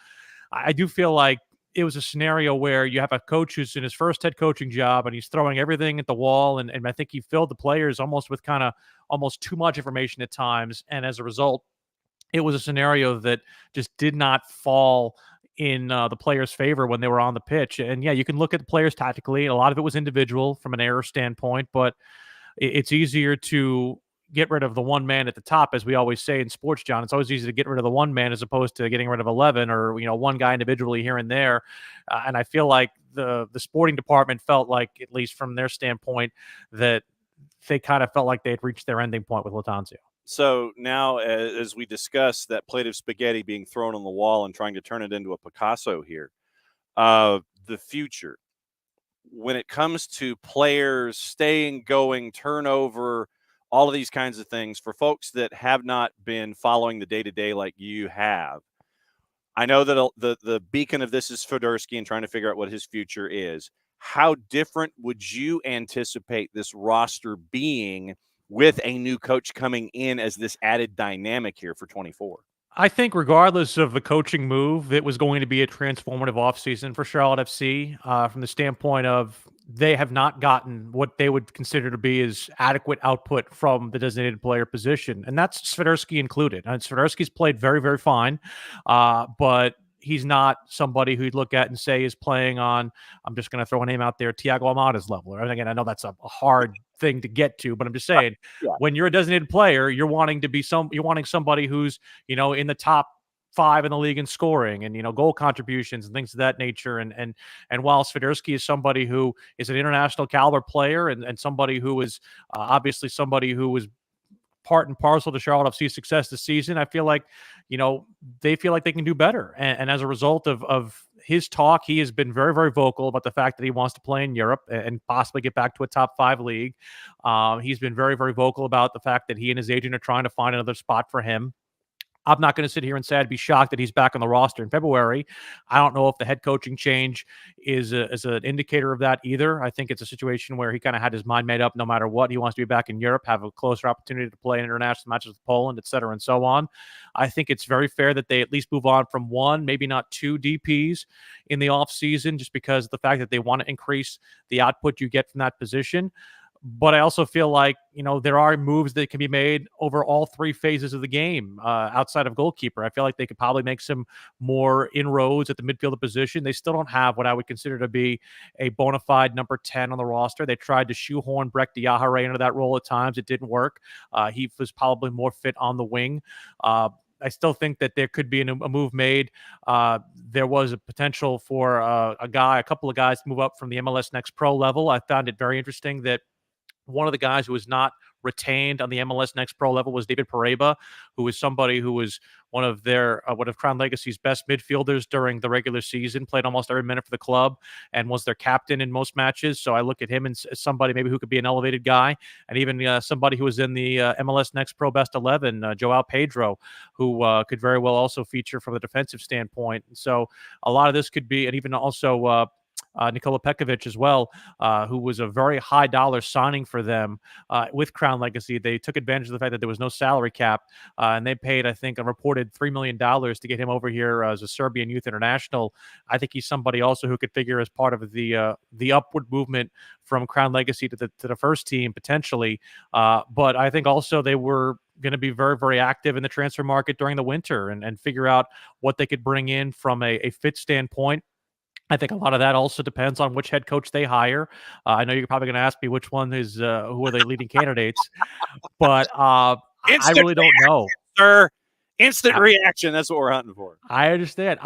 I do feel like it was a scenario where you have a coach who's in his first head coaching job and he's throwing everything at the wall. And I think he filled the players almost with kind of almost too much information at times. And as a result, it was a scenario that just did not fall in the players' favor when they were on the pitch. And yeah, you can look at the players tactically. A lot of it was individual from an error standpoint, but it's easier to get rid of the one man at the top, as we always say in sports, John. It's always easy to get rid of the one man as opposed to getting rid of 11 or, one guy individually here and there. And I feel like the sporting department felt like, at least from their standpoint, that they kind of felt like they had reached their ending point with Lattanzio. So now, as we discuss that plate of spaghetti being thrown on the wall and trying to turn it into a Picasso here, the future, when it comes to players staying, going, turnover, all of these kinds of things, for folks that have not been following the day-to-day like you have, I know that the beacon of this is Swiderski and trying to figure out what his future is. How different would you anticipate this roster being with a new coach coming in as this added dynamic here for 24? I think regardless of the coaching move, it was going to be a transformative offseason for Charlotte FC from the standpoint of they have not gotten what they would consider to be as adequate output from the designated player position. And that's Swiderski included. And Swiderski's played very, very fine, but he's not somebody who you'd look at and say is playing on, I'm just going to throw a name out there, Thiago Almada's level. And again, I know that's a hard thing to get to, but I'm just saying, when you're a designated player, you're wanting somebody who's, in the top 5 in the league in scoring and, goal contributions and things of that nature. And while Swiderski is somebody who is an international caliber player and somebody who is obviously somebody who was part and parcel to Charlotte FC's success this season, I feel like, they feel like they can do better. And as a result of his talk, he has been very, very vocal about the fact that he wants to play in Europe and possibly get back to a top 5 league. He's been very, very vocal about the fact that he and his agent are trying to find another spot for him. I'm not going to sit here and say I'd be shocked that he's back on the roster in February. I don't know if the head coaching change is an indicator of that either. I think it's a situation where he kind of had his mind made up no matter what. He wants to be back in Europe, have a closer opportunity to play in international matches with Poland, et cetera, and so on. I think it's very fair that they at least move on from one, maybe not 2 DPs in the offseason, just because of the fact that they want to increase the output you get from that position. But I also feel like, there are moves that can be made over all 3 phases of the game outside of goalkeeper. I feel like they could probably make some more inroads at the midfielder position. They still don't have what I would consider to be a bona fide number 10 on the roster. They tried to shoehorn Breck Diahare into that role at times. It didn't work. He was probably more fit on the wing. I still think that there could be a move made. There was a potential for a couple of guys to move up from the MLS Next Pro level. I found it very interesting that one of the guys who was not retained on the MLS Next Pro level was David Pareba, who was somebody who was one of Crown Legacy's best midfielders during the regular season, played almost every minute for the club, and was their captain in most matches. So I look at him as somebody maybe who could be an elevated guy, and even somebody who was in the MLS Next Pro Best 11, Joao Pedro, who could very well also feature from a defensive standpoint. So a lot of this could be, and even also Nikola Pekovic as well, who was a very high dollar signing for them with Crown Legacy. They took advantage of the fact that there was no salary cap, and they paid, I think, a reported $3 million to get him over here as a Serbian youth international. I think he's somebody also who could figure as part of the upward movement from Crown Legacy to the first team potentially. But I think also they were going to be very, very active in the transfer market during the winter and figure out what they could bring in from a fit standpoint. I think a lot of that also depends on which head coach they hire. I know you're probably going to ask me which one is who are the leading candidates, but I really don't know, sir. Instant reaction. That's what we're hunting for. I understand.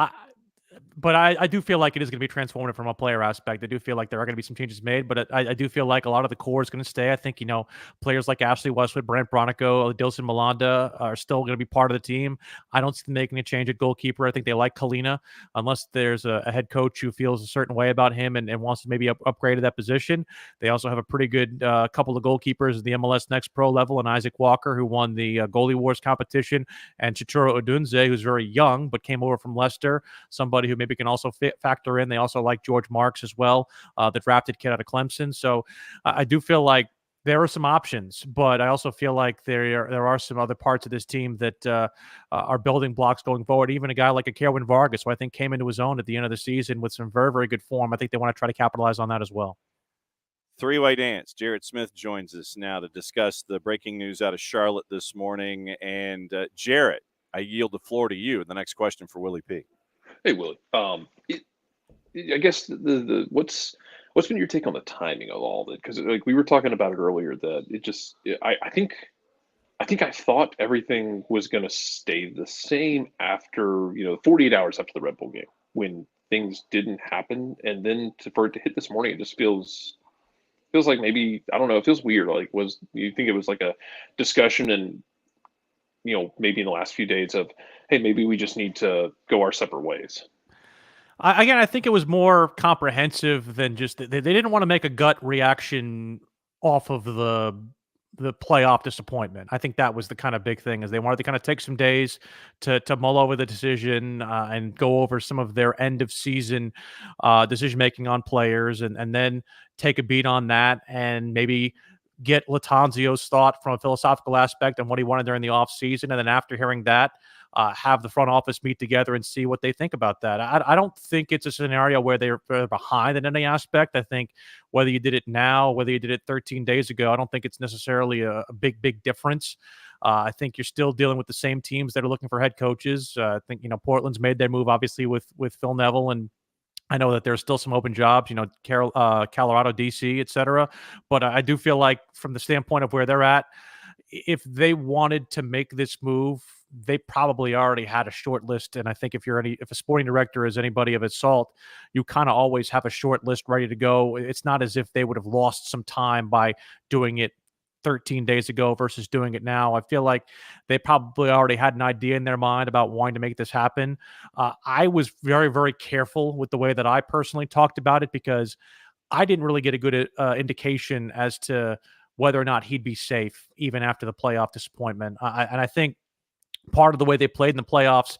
But I do feel like it is going to be transformative from a player aspect. I do feel like there are going to be some changes made, but I do feel like a lot of the core is going to stay. I think, players like Ashley Westwood, Brent Bronico, Dilson Malanda are still going to be part of the team. I don't see them making a change at goalkeeper. I think they like Kalina, unless there's a head coach who feels a certain way about him and wants to maybe upgrade at that position. They also have a pretty good couple of goalkeepers at the MLS Next Pro level, and Isaac Walker, who won the Goalie Wars competition, and Chituro Odunze, who's very young but came over from Leicester, somebody who maybe can also factor in. They also like George Marks as well, the drafted kid out of Clemson. So I do feel like there are some options, but I also feel like there are some other parts of this team that are building blocks going forward. Even a guy like a Kerwin Vargas, who I think came into his own at the end of the season with some very, very good form. I think they want to try to capitalize on that as well. Three-way dance. Jarrett Smith joins us now to discuss the breaking news out of Charlotte this morning. And Jarrett, I yield the floor to you. The next question for Willie P. Hey, Willie. I guess what's been your take on the timing of all that? Because like we were talking about it earlier, that it just I think I thought everything was going to stay the same after 48 hours after the Red Bull game when things didn't happen, and then for it to hit this morning, it just feels like maybe, I don't know, it feels weird. Like, you think it was like a discussion and maybe in the last few days of, hey, maybe we just need to go our separate ways? Again, I think it was more comprehensive than just they didn't want to make a gut reaction off of the playoff disappointment. I think that was the kind of big thing, is they wanted to kind of take some days to mull over the decision and go over some of their end of season decision making on players, and then take a beat on that and maybe get Latanzio's thought from a philosophical aspect on what he wanted during the offseason. And then after hearing that, have the front office meet together and see what they think about that. I don't think it's a scenario where they're behind in any aspect. I think whether you did it now, whether you did it 13 days ago, I don't think it's necessarily a big difference. I think you're still dealing with the same teams that are looking for head coaches. I think, Portland's made their move, obviously, with Phil Neville, and I know that there's still some open jobs, Colorado, DC, et cetera. But I do feel like from the standpoint of where they're at, if they wanted to make this move, they probably already had a short list. And I think if a sporting director is anybody of its salt, you kind of always have a short list ready to go. It's not as if they would have lost some time by doing it 13 days ago versus doing it now. I feel like they probably already had an idea in their mind about wanting to make this happen. I was very, very careful with the way that I personally talked about it, because I didn't really get a good indication as to whether or not he'd be safe even after the playoff disappointment. And I think part of the way they played in the playoffs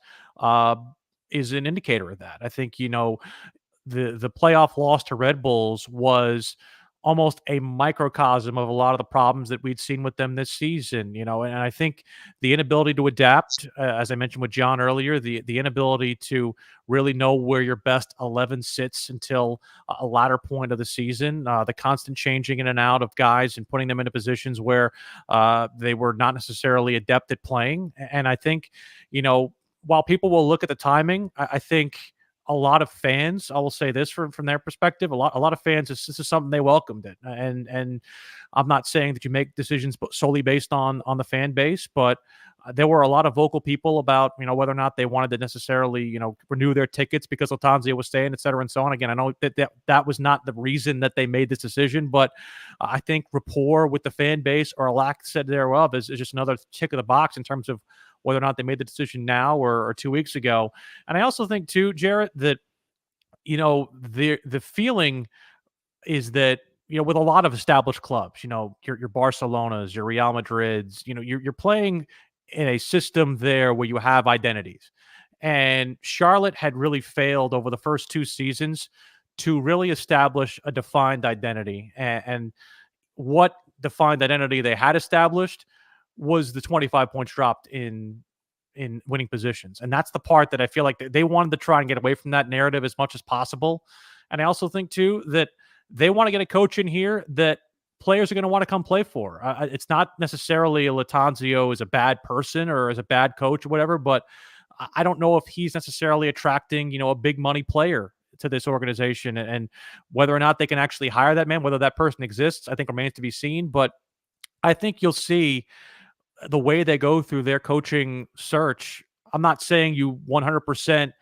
is an indicator of that. I think, the playoff loss to Red Bulls was almost a microcosm of a lot of the problems that we'd seen with them this season, and I think the inability to adapt, as I mentioned with John earlier, the inability to really know where your best 11 sits until a latter point of the season, the constant changing in and out of guys and putting them into positions where they were not necessarily adept at playing. And I think, while people will look at the timing, I think a lot of fans, I will say this from their perspective, a lot of fans, this is something they welcomed it. And I'm not saying that you make decisions solely based on the fan base, but there were a lot of vocal people about, whether or not they wanted to necessarily, renew their tickets because Latanzio was staying, et cetera, and so on. Again, I know that was not the reason that they made this decision, but I think rapport with the fan base, or a lack thereof, is just another tick of the box in terms of whether or not they made the decision now or 2 weeks ago. And I also think too, Jarrett, that, the feeling is that, with a lot of established clubs, your Barcelonas, your Real Madrids, you're playing in a system there where you have identities. And Charlotte had really failed over the first two seasons to really establish a defined identity. And what defined identity they had established was the 25 points dropped in winning positions. And that's the part that I feel like they wanted to try and get away from that narrative as much as possible. And I also think too that they want to get a coach in here that players are going to want to come play for. It's not necessarily Latanzio is a bad person or as a bad coach or whatever, but I don't know if he's necessarily attracting, a big money player to this organization, and whether or not they can actually hire that man, whether that person exists, I think remains to be seen. But I think you'll see the way they go through their coaching search. I'm not saying you 100%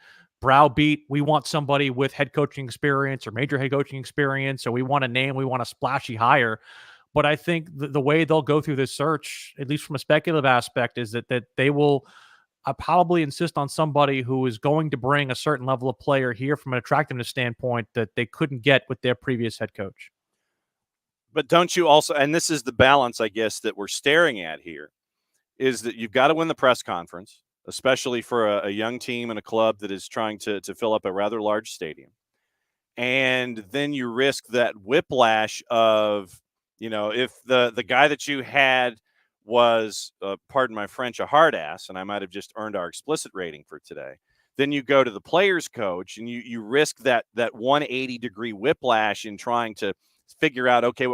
browbeat. We want somebody with head coaching experience or major head coaching experience, or we want a name, we want a splashy hire. But I think the way they'll go through this search, at least from a speculative aspect, is that they will probably insist on somebody who is going to bring a certain level of player here from an attractiveness standpoint that they couldn't get with their previous head coach. But don't you also, and this is the balance, I guess, that we're staring at here, is that you've got to win the press conference, especially for a young team and a club that is trying to fill up a rather large stadium. And then you risk that whiplash of, if the guy that you had was, pardon my French, a hard ass, and I might have just earned our explicit rating for today, then you go to the players coach and you risk that 180-degree whiplash in trying to figure out, okay,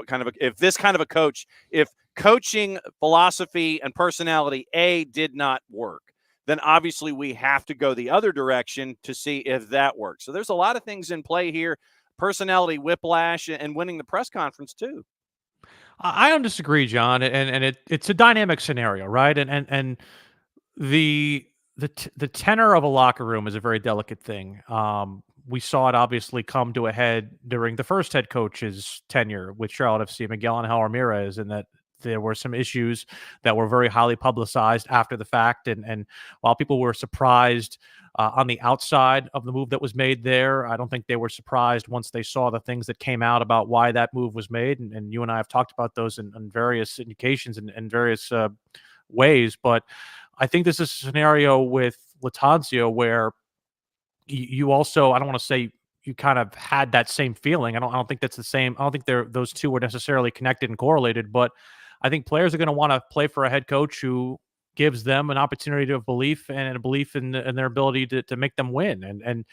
if coaching philosophy and personality A did not work, then obviously we have to go the other direction to see if that works. So there's a lot of things in play here, personality whiplash and winning the press conference too. I don't disagree, John, and it's a dynamic scenario, right? And the tenor of a locker room is a very delicate thing. We saw it obviously come to a head during the first head coach's tenure with Charlotte FC, Miguel Angel Ramirez, and that there were some issues that were very highly publicized after the fact. And while people were surprised on the outside of the move that was made there, I don't think they were surprised once they saw the things that came out about why that move was made. And you and I have talked about those in various indications and various ways. But I think this is a scenario with Latanzio where you also, I don't want to say you kind of had that same feeling. I don't think that's the same. I don't think those two were necessarily connected and correlated, but I think players are going to want to play for a head coach who gives them an opportunity of belief and a belief in their ability to make them win. And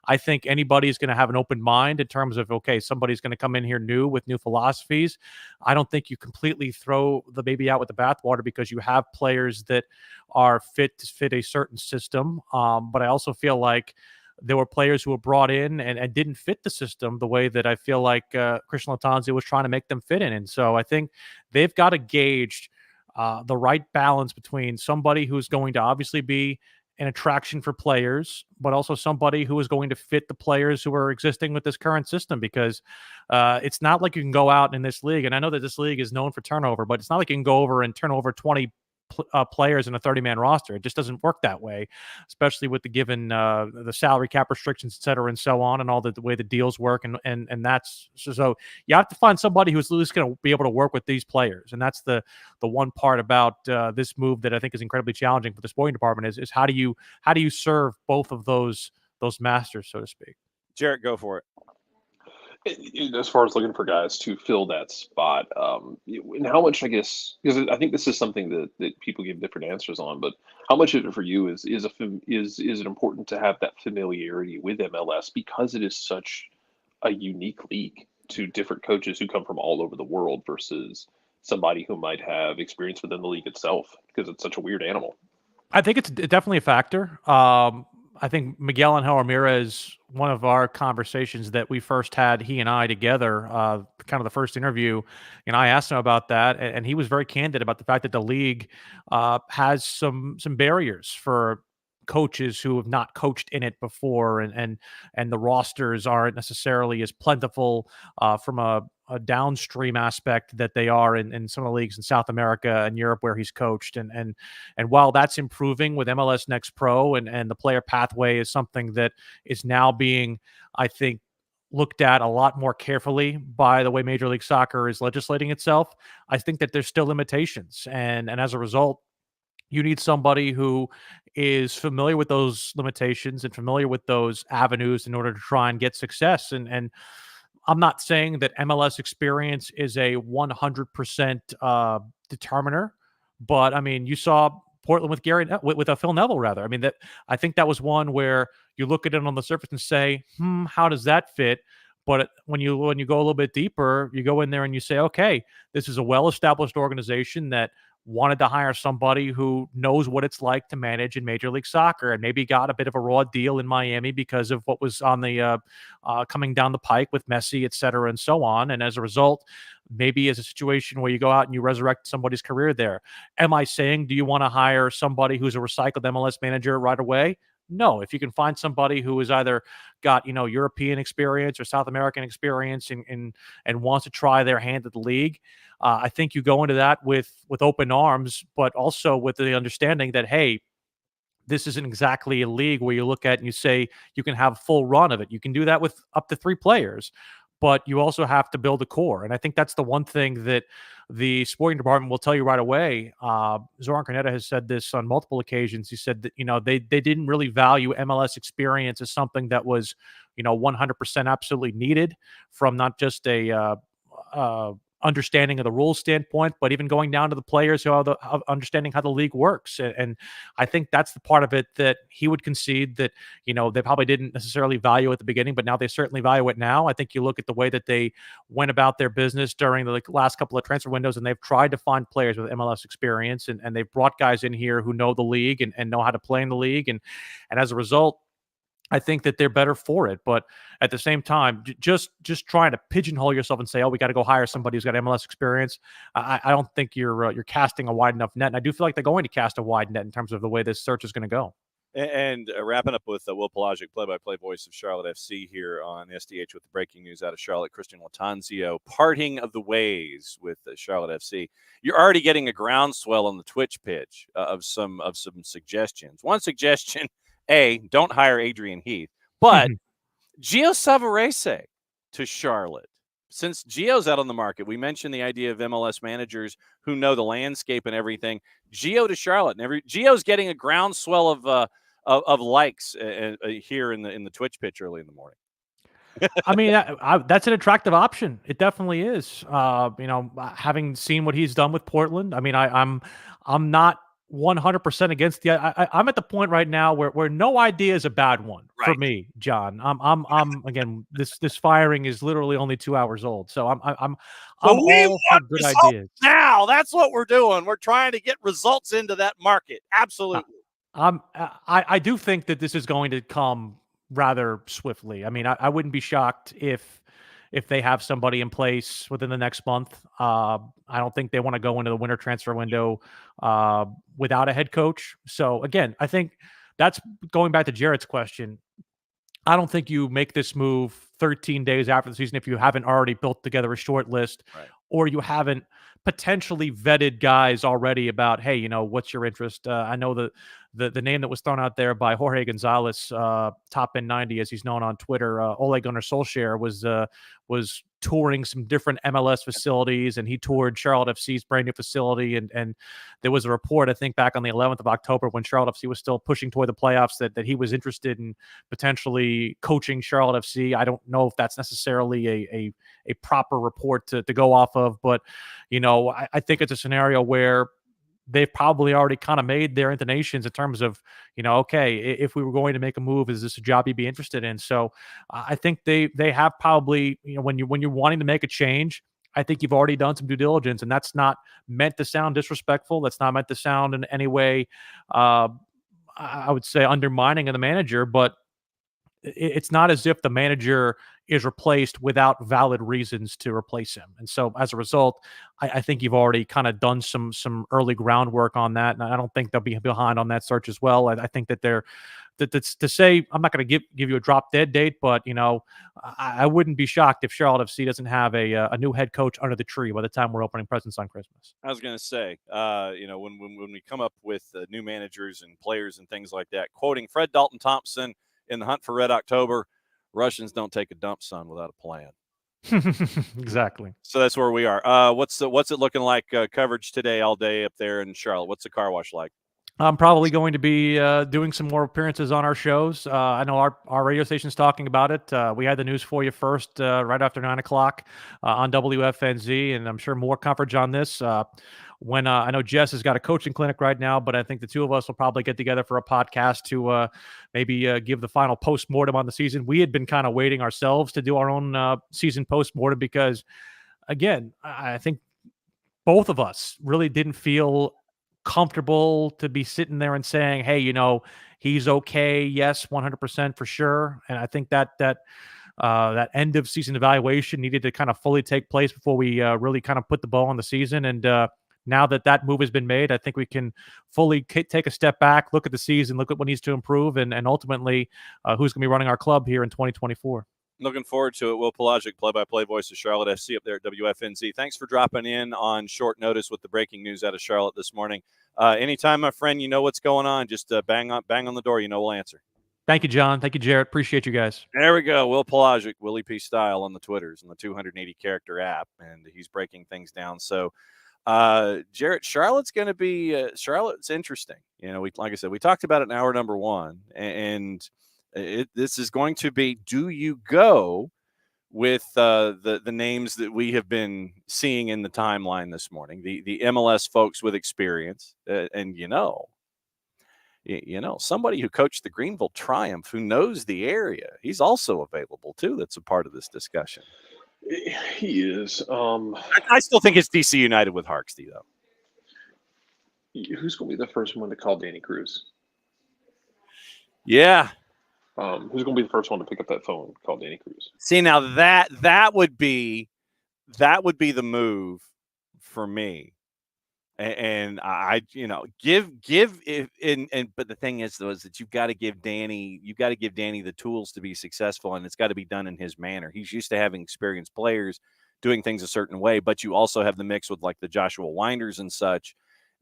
I think anybody's going to have an open mind in terms of, okay, somebody's going to come in here new with new philosophies. I don't think you completely throw the baby out with the bathwater because you have players that are fit to fit a certain system. But I also feel like there were players who were brought in and didn't fit the system the way that I feel like Christian Latanzio was trying to make them fit in. And so I think they've got to gauge the right balance between somebody who's going to obviously be an attraction for players, but also somebody who is going to fit the players who are existing with this current system, because it's not like you can go out in this league. And I know that this league is known for turnover, but it's not like you can go over and turn over 20 players in a 30-man roster. It just doesn't work that way, especially with the given the salary cap restrictions, et cetera, and so on, and all the way the deals work. And that's so you have to find somebody who's at least going to be able to work with these players. And that's the one part about this move that I think is incredibly challenging for the sporting department is how do you serve both of those masters, so to speak. Jarrett, go for it. As far as looking for guys to fill that spot, and how much, I guess, because I think this is something that people give different answers on, but how much of it for you is it important to have that familiarity with MLS because it is such a unique league to different coaches who come from all over the world versus somebody who might have experience within the league itself because it's such a weird animal? I think it's definitely a factor. I think Miguel Angel Ramirez, one of our conversations that we first had, he and I together, kind of the first interview, and I asked him about that, and he was very candid about the fact that the league has some barriers for coaches who have not coached in it before, and the rosters aren't necessarily as plentiful from a downstream aspect that they are in some of the leagues in South America and Europe where he's coached. And while that's improving with MLS Next Pro and the player pathway is something that is now being, I think, looked at a lot more carefully by the way Major League Soccer is legislating itself, I think that there's still limitations. And as a result, You need somebody who is familiar with those limitations and familiar with those avenues in order to try and get success. And I'm not saying that MLS experience is a 100% determiner, but I mean, you saw Portland with with Phil Neville, rather. I mean, that I think that was one where you look at it on the surface and say, how does that fit? But when you go a little bit deeper, you go in there and you say, okay, this is a well-established organization that wanted to hire somebody who knows what it's like to manage in Major League Soccer, and maybe got a bit of a raw deal in Miami because of what was on the coming down the pike with Messi, et cetera, and so on. And as a result, maybe is a situation where you go out and you resurrect somebody's career there. Am I saying, do you want to hire somebody who's a recycled MLS manager right away? No. If you can find somebody who has either got, European experience or South American experience and wants to try their hand at the league, I think you go into that with open arms, but also with the understanding that, hey, this isn't exactly a league where you look at and you say you can have a full run of it. You can do that with up to 3 players, but you also have to build a core. And I think that's the one thing that the sporting department will tell you right away. Zoran Cornetta has said this on multiple occasions. He said that, they didn't really value MLS experience as something that was, 100% absolutely needed from not just a understanding of the rules standpoint, but even going down to the players who are understanding how the league works. And I think that's the part of it that he would concede that, they probably didn't necessarily value at the beginning, but now they certainly value it now. I think you look at the way that they went about their business during the last couple of transfer windows, and they've tried to find players with MLS experience, and they've brought guys in here who know the league and know how to play in the league. And as a result, I think that they're better for it. But at the same time, just trying to pigeonhole yourself and say, oh, we got to go hire somebody who's got MLS experience, I don't think you're casting a wide enough net. And I do feel like they're going to cast a wide net in terms of the way this search is going to go. And wrapping up with Will Pelagic, play-by-play voice of Charlotte FC here on SDH with the breaking news out of Charlotte. Christian Latanzio, parting of the ways with Charlotte FC. You're already getting a groundswell on the Twitch pitch of some suggestions. One suggestion, don't hire Adrian Heath, but Gio Savarese to Charlotte. Since Gio's out on the market, we mentioned the idea of MLS managers who know the landscape and everything. Gio to Charlotte, and Gio's getting a groundswell of likes here in the Twitch pitch early in the morning. I mean, that's an attractive option. It definitely is. Having seen what he's done with Portland, I mean, I'm not 100% against I'm at the point right now where no idea is a bad one for me, John. I'm again, this firing is literally only 2 hours old, so I'm all for good ideas. Now that's what we're doing. We're trying to get results into that market. Absolutely. I do think that this is going to come rather swiftly. I mean, I wouldn't be shocked if they have somebody in place within the next month. I don't think they want to go into the winter transfer window without a head coach. So again, I think that's going back to Jarrett's question. I don't think you make this move 13 days after the season if you haven't already built together a short list, or you haven't potentially vetted guys already about, hey, what's your interest? I know the name that was thrown out there by Jorge Gonzalez, Top End 90, as he's known on Twitter, Ole Gunnar Solskjaer was touring some different MLS facilities, and he toured Charlotte FC's brand new facility. And there was a report, I think, back on the 11th of October when Charlotte FC was still pushing toward the playoffs that he was interested in potentially coaching Charlotte FC. I don't know if that's necessarily a proper report to go off of, but I think it's a scenario where they've probably already kind of made their intonations in terms of, okay, if we were going to make a move, is this a job you'd be interested in? So I think they have probably, when you're wanting to make a change, I think you've already done some due diligence, and that's not meant to sound disrespectful. That's not meant to sound in any way, I would say, undermining of the manager, but it's not as if the manager is replaced without valid reasons to replace him. And so as a result, I think you've already kind of done some early groundwork on that. And I don't think they'll be behind on that search as well. I think that that's to say, I'm not going to give you a drop dead date, but I wouldn't be shocked if Charlotte FC doesn't have a new head coach under the tree by the time we're opening presents on Christmas. I was going to say, when we come up with new managers and players and things like that, quoting Fred Dalton Thompson in The Hunt for Red October, Russians don't take a dump, son, without a plan. Exactly. So that's where we are. What's it looking like coverage today all day up there in Charlotte? What's the car wash like? I'm probably going to be doing some more appearances on our shows. I know our radio station's talking about it. We had the news for you first right after 9 o'clock on WFNZ, and I'm sure more coverage on this. When I know Jess has got a coaching clinic right now, but I think the two of us will probably get together for a podcast to maybe give the final postmortem on the season. We had been kind of waiting ourselves to do our own season postmortem because, again, I think both of us really didn't feel comfortable to be sitting there and saying, "Hey, he's okay. Yes, 100% for sure." And I think that end of season evaluation needed to kind of fully take place before we really kind of put the bow on the season. And now that move has been made, I think we can fully take a step back, look at the season, look at what needs to improve, and ultimately who's going to be running our club here in 2024. Looking forward to it. Will Pelagic, play-by-play voice of Charlotte FC up there at WFNZ. Thanks for dropping in on short notice with the breaking news out of Charlotte this morning. Anytime, my friend, you know what's going on, just bang on the door. We'll answer. Thank you, John. Thank you, Jarrett. Appreciate you guys. There we go. Will Pelagic, Willie P. Style on the Twitters and the 280-character app, and he's breaking things down. So, Jarrett, Charlotte's going to be Charlotte's interesting. Like I said, we talked about it in hour number one, and this is going to be, do you go with the names that we have been seeing in the timeline this morning, the MLS folks with experience, and somebody who coached the Greenville Triumph, who knows the area, he's also available too. That's a part of this discussion. He is. I still think it's DC United with Harksty, though. Who's going to be the first one to call Danny Cruz? Yeah. Who's going to be the first one to pick up that phone, call Danny Cruz? See, now that would be the move for me. And I give but the thing is, though, is that you've got to give Danny the tools to be successful, and it's got to be done in his manner. He's used to having experienced players doing things a certain way, but you also have the mix with like the Joshua Winders and such.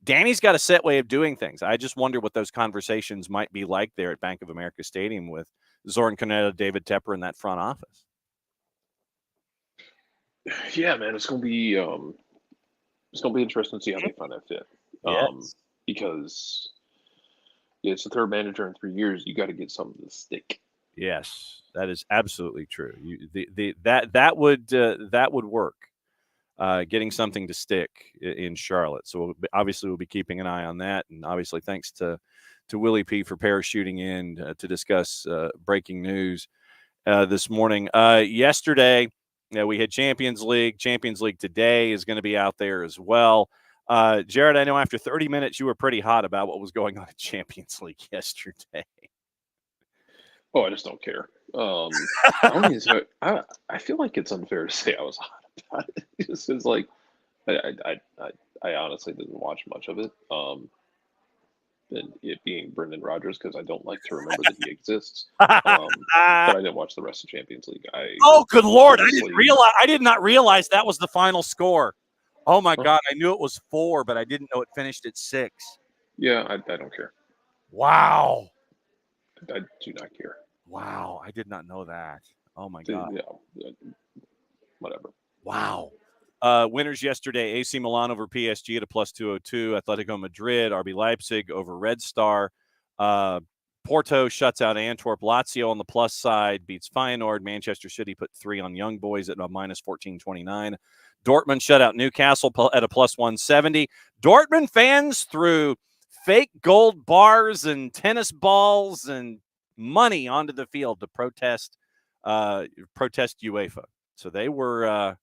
Danny's got a set way of doing things. I just wonder what those conversations might be like there at Bank of America Stadium with Zoran Corneta, David Tepper in that front office. Yeah, man, it's going to be interesting to see how they find that fit. Yes. Because it's the third manager in 3 years. You got to get something to stick. Yes, that is absolutely true. That would work. Getting something to stick in Charlotte. So we'll be keeping an eye on that. And obviously, thanks to Willie P for parachuting in to discuss breaking news this morning. Yesterday, we had Champions League. Champions League today is going to be out there as well. Jared, I know after 30 minutes, you were pretty hot about what was going on at Champions League yesterday. Oh, I just don't care. I feel like it's unfair to say I was hot about it. It's just like I honestly didn't watch much of it. And it being Brendan Rodgers, because I don't like to remember that he exists. But I didn't watch the rest of Champions League. Good Lord! I did not realize that was the final score. Oh my God! I knew it was 4, but I didn't know it finished at 6. Yeah, I don't care. Wow. I do not care. Wow, I did not know that. Oh my God. Yeah, whatever. Wow. Winners yesterday: AC Milan over PSG at a +202. Atletico Madrid, RB Leipzig over Red Star. Porto shuts out Antwerp. Lazio on the plus side beats Feyenoord. Manchester City put 3 on Young Boys at a -1429. Dortmund shut out Newcastle at a +170. Dortmund fans threw fake gold bars and tennis balls and money onto the field to protest UEFA. So they were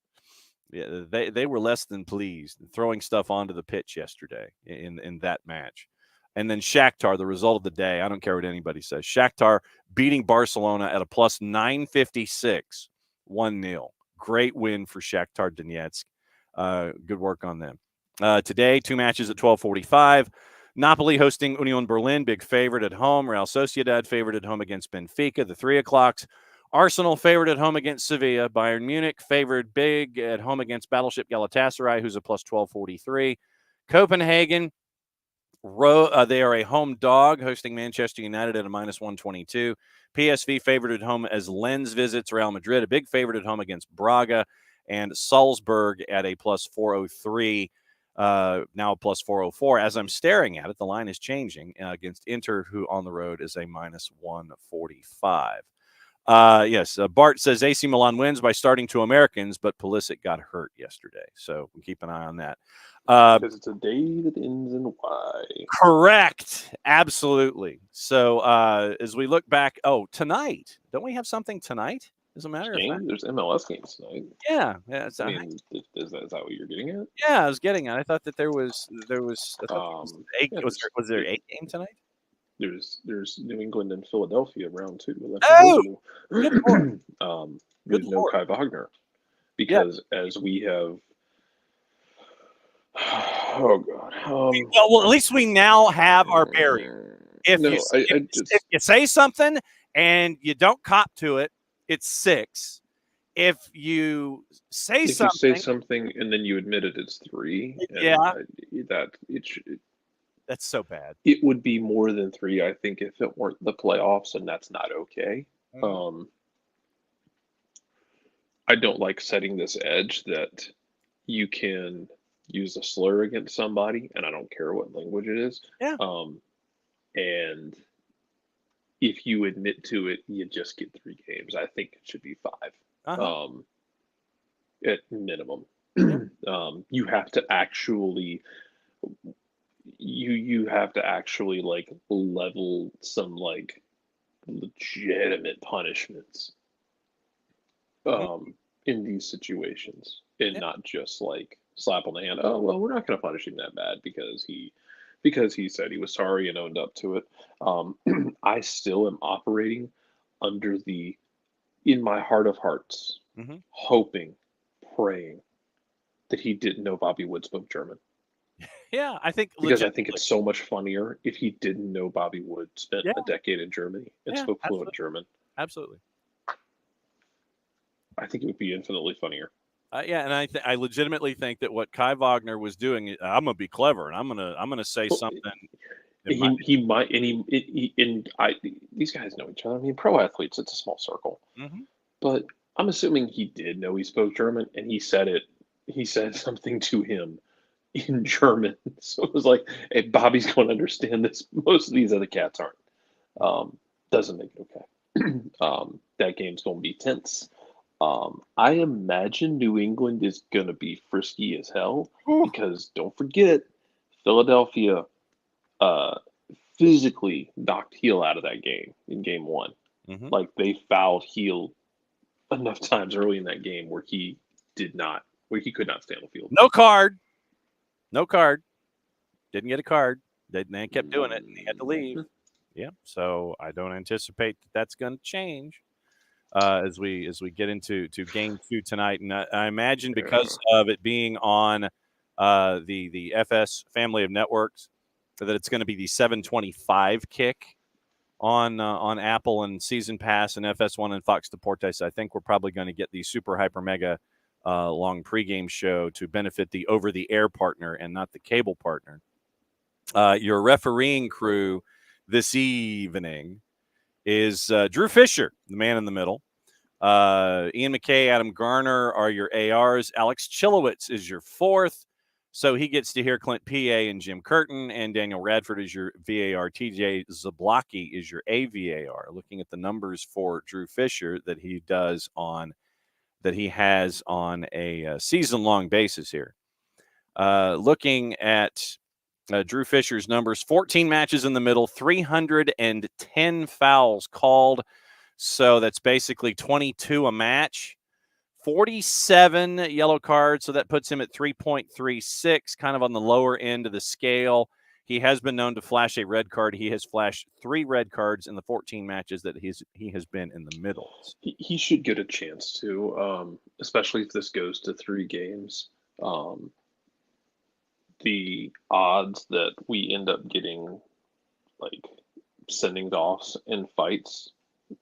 they were less than pleased, throwing stuff onto the pitch yesterday in that match. And then Shakhtar, the result of the day, I don't care what anybody says, Shakhtar beating Barcelona at a +956, 1-0. Great win for Shakhtar Donetsk. Good work on them. Today, 2 matches at 12:45. Napoli hosting Union Berlin, big favorite at home. Real Sociedad favored at home against Benfica, the 3 o'clocks. Arsenal favored at home against Sevilla. Bayern Munich favored big at home against Battleship Galatasaray, who's a +1243. Copenhagen, they are a home dog, hosting Manchester United at a -122. PSV favored at home as Lens visits Real Madrid, a big favorite at home against Braga, and Salzburg at a +403. now plus 404. As I'm staring at it, the line is changing against Inter, who on the road is a minus 145. Yes, Bart says AC Milan wins by starting 2 Americans, but Pulisic got hurt yesterday. So we keep an eye on that. Because it's a day that ends in Y. Correct. Absolutely. So as we look back, tonight, don't we have something tonight? As a matter of fact, There's MLS games tonight. Yeah. I mean, is that what you're getting at? Yeah, I was getting at. I thought that there was. I thought was there 8 game tonight? There's New England and Philadelphia round 2. Oh, good Lord. With no Kai Wagner, because as we have. Oh God. Well, at least we now have our barrier. If you say something and you don't cop to it, it's 6. If you say something and then you admit it, it's 3. That's so bad. It would be more than 3, I think, if it weren't the playoffs, and that's not okay. Mm-hmm. I don't like setting this edge that you can use a slur against somebody, and I don't care what language it is. Yeah. And if you admit to it, you just get 3 games. I think it should be 5. Uh-huh. At minimum. You have to actually you have to actually like level some like legitimate punishments in these situations, and not just like slap on the hand. Oh well, we're not going to punish him that bad because he said he was sorry and owned up to it. I still am operating under in my heart of hearts, hoping, praying that he didn't know Bobby Wood spoke German. Yeah, I think because I think it's so much funnier if he didn't know Bobby Wood spent a decade in Germany and spoke fluent German. Absolutely. I think it would be infinitely funnier. And I legitimately think that what Kai Wagner was doing, I'm gonna be clever and I'm gonna say something. He might, these guys know each other. I mean, pro athletes, it's a small circle. But I'm assuming he did know he spoke German, and he said something to him in German. So it was like, hey, Bobby's going to understand this. Most of these other cats aren't. Doesn't make it okay. That game's going to be tense. I imagine New England is going to be frisky as hell because don't forget, Philadelphia physically knocked Heel out of that game in game 1. Like they fouled Heel enough times early in that game where he could not stay on the field. No card. Didn't get a card. They kept doing it, and he had to leave. Yeah, so I don't anticipate that's going to change as we get into game 2 tonight. And I imagine because of it being on the FS family of networks, that it's going to be the 7:25 kick on Apple and Season Pass and FS1 and Fox Deportes. I think we're probably going to get the super hyper mega long pregame show to benefit the over-the-air partner and not the cable partner. Your refereeing crew this evening is Drew Fisher, the man in the middle. Ian McKay, Adam Garner are your ARs. Alex Chilowitz is your 4th. So he gets to hear Clint PA and Jim Curtin, and Daniel Radford is your VAR. TJ Zablocki is your AVAR. Looking at the numbers for Drew Fisher that he has on a season-long basis here. Looking at Drew Fisher's numbers, 14 matches in the middle, 310 fouls called. So that's basically 22 a match. 47 yellow cards, so that puts him at 3.36, kind of on the lower end of the scale. He has been known to flash a red card. He has flashed 3 red cards in the 14 matches that he has been in the middle. He should get a chance to, especially if this goes to 3 games. The odds that we end up getting like sending offs in fights,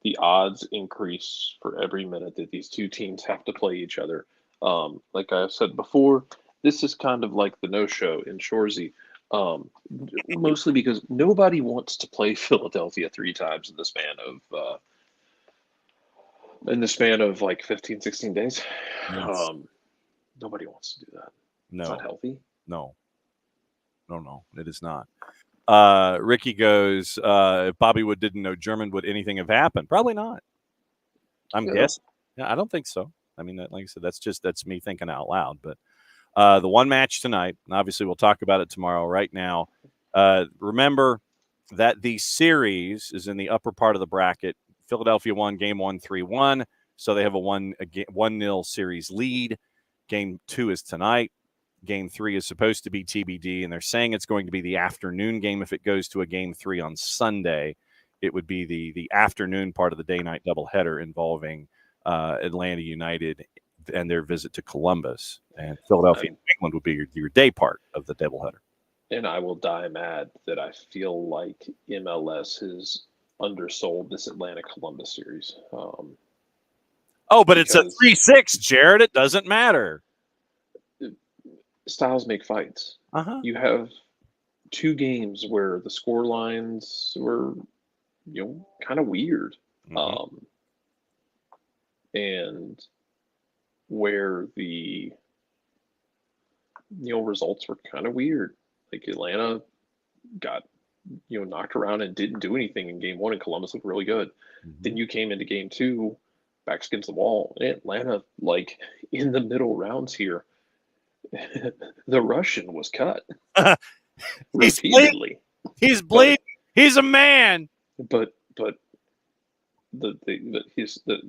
the odds increase for every minute that these 2 teams have to play each other. Like I said before, this is kind of like the no-show in Shoresy, mostly because nobody wants to play Philadelphia 3 times in the span of like 15, 16 days. Yes. Nobody wants to do that. No. It's not healthy. No. it is not. Ricky goes, if Bobby Wood didn't know German, would anything have happened? Probably not. I'm guessing. Yeah, I don't think so. I mean, like I said, that's me thinking out loud. But the one match tonight, and obviously we'll talk about it tomorrow. Right now, remember that the series is in the upper part of the bracket. Philadelphia won Game 1 3-1, so they have a 1-0 series lead. Game 2 is tonight. Game 3 is supposed to be TBD, and they're saying it's going to be the afternoon game. If it goes to a Game 3 on Sunday, it would be the afternoon part of the day-night doubleheader involving Atlanta United and their visit to Columbus. And Philadelphia, New England would be your day part of the doubleheader. And I will die mad that I feel like MLS has undersold this Atlanta-Columbus series. But it's a 3-6, Jared. It doesn't matter. Styles make fights. You have 2 games where the score lines were, kind of weird. And where the, results were kind of weird. Like Atlanta got, knocked around and didn't do anything in Game 1, and Columbus looked really good. Then you came into Game 2, backs against the wall. Atlanta, in the middle rounds here, the Russian was cut repeatedly. He's bleeding. He's a man. But the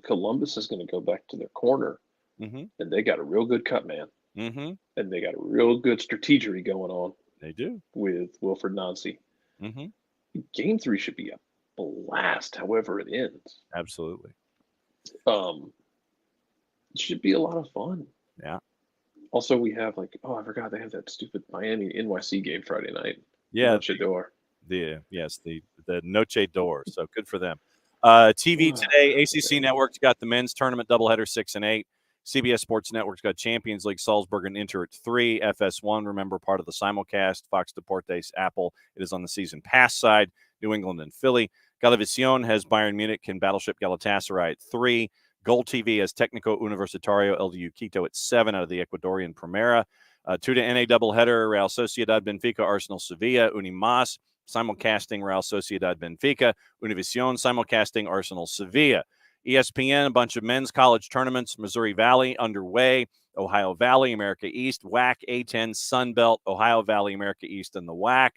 Columbus is going to go back to their corner, and they got a real good cut man, and they got a real good strategery going on. They do with Wilfred Nancy. Game 3 should be a blast, however it ends. Absolutely. It should be a lot of fun. Yeah. Also, we have I forgot they have that stupid Miami NYC game Friday night. Yeah. Noche d'Or. The Noche d'Or. So good for them. TV today, ACC Network's got the men's tournament doubleheader 6 and 8. CBS Sports Network's got Champions League Salzburg and Inter at 3. FS1, remember, part of the simulcast. Fox Deportes, Apple. It is on the season pass side. New England and Philly. Galavisión has Bayern Munich and Battleship Galatasaray at 3. Gold TV has Técnico Universitario LDU Quito at 7 out of the Ecuadorian Primera. 2 to NA doubleheader, Real Sociedad Benfica, Arsenal Sevilla, Unimas, simulcasting Real Sociedad Benfica, Univision simulcasting Arsenal Sevilla. ESPN, a bunch of men's college tournaments, Missouri Valley underway, Ohio Valley, America East, WAC, A10, Sun Belt, Ohio Valley, America East, and the WAC.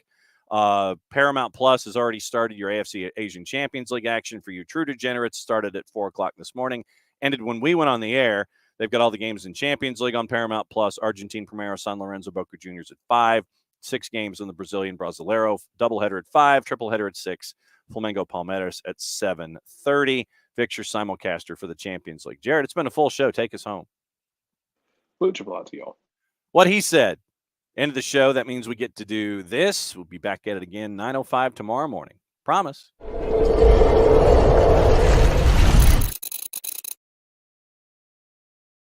Paramount Plus has already started your AFC Asian Champions League action for you true degenerates. Started at 4 o'clock this morning. Ended when we went on the air. They've got all the games in Champions League on Paramount Plus. Argentine Primero, San Lorenzo, Boca Juniors at 5. 6 games in the Brazilian Brasileiro. Doubleheader at 5. Tripleheader at 6. Flamengo Palmeiras at 7:30. Victor simulcaster for the Champions League. Jared, it's been a full show. Take us home. Much obliged to y'all. What he said. End of the show. That means we get to do this. We'll be back at it again 9:05 tomorrow morning. Promise.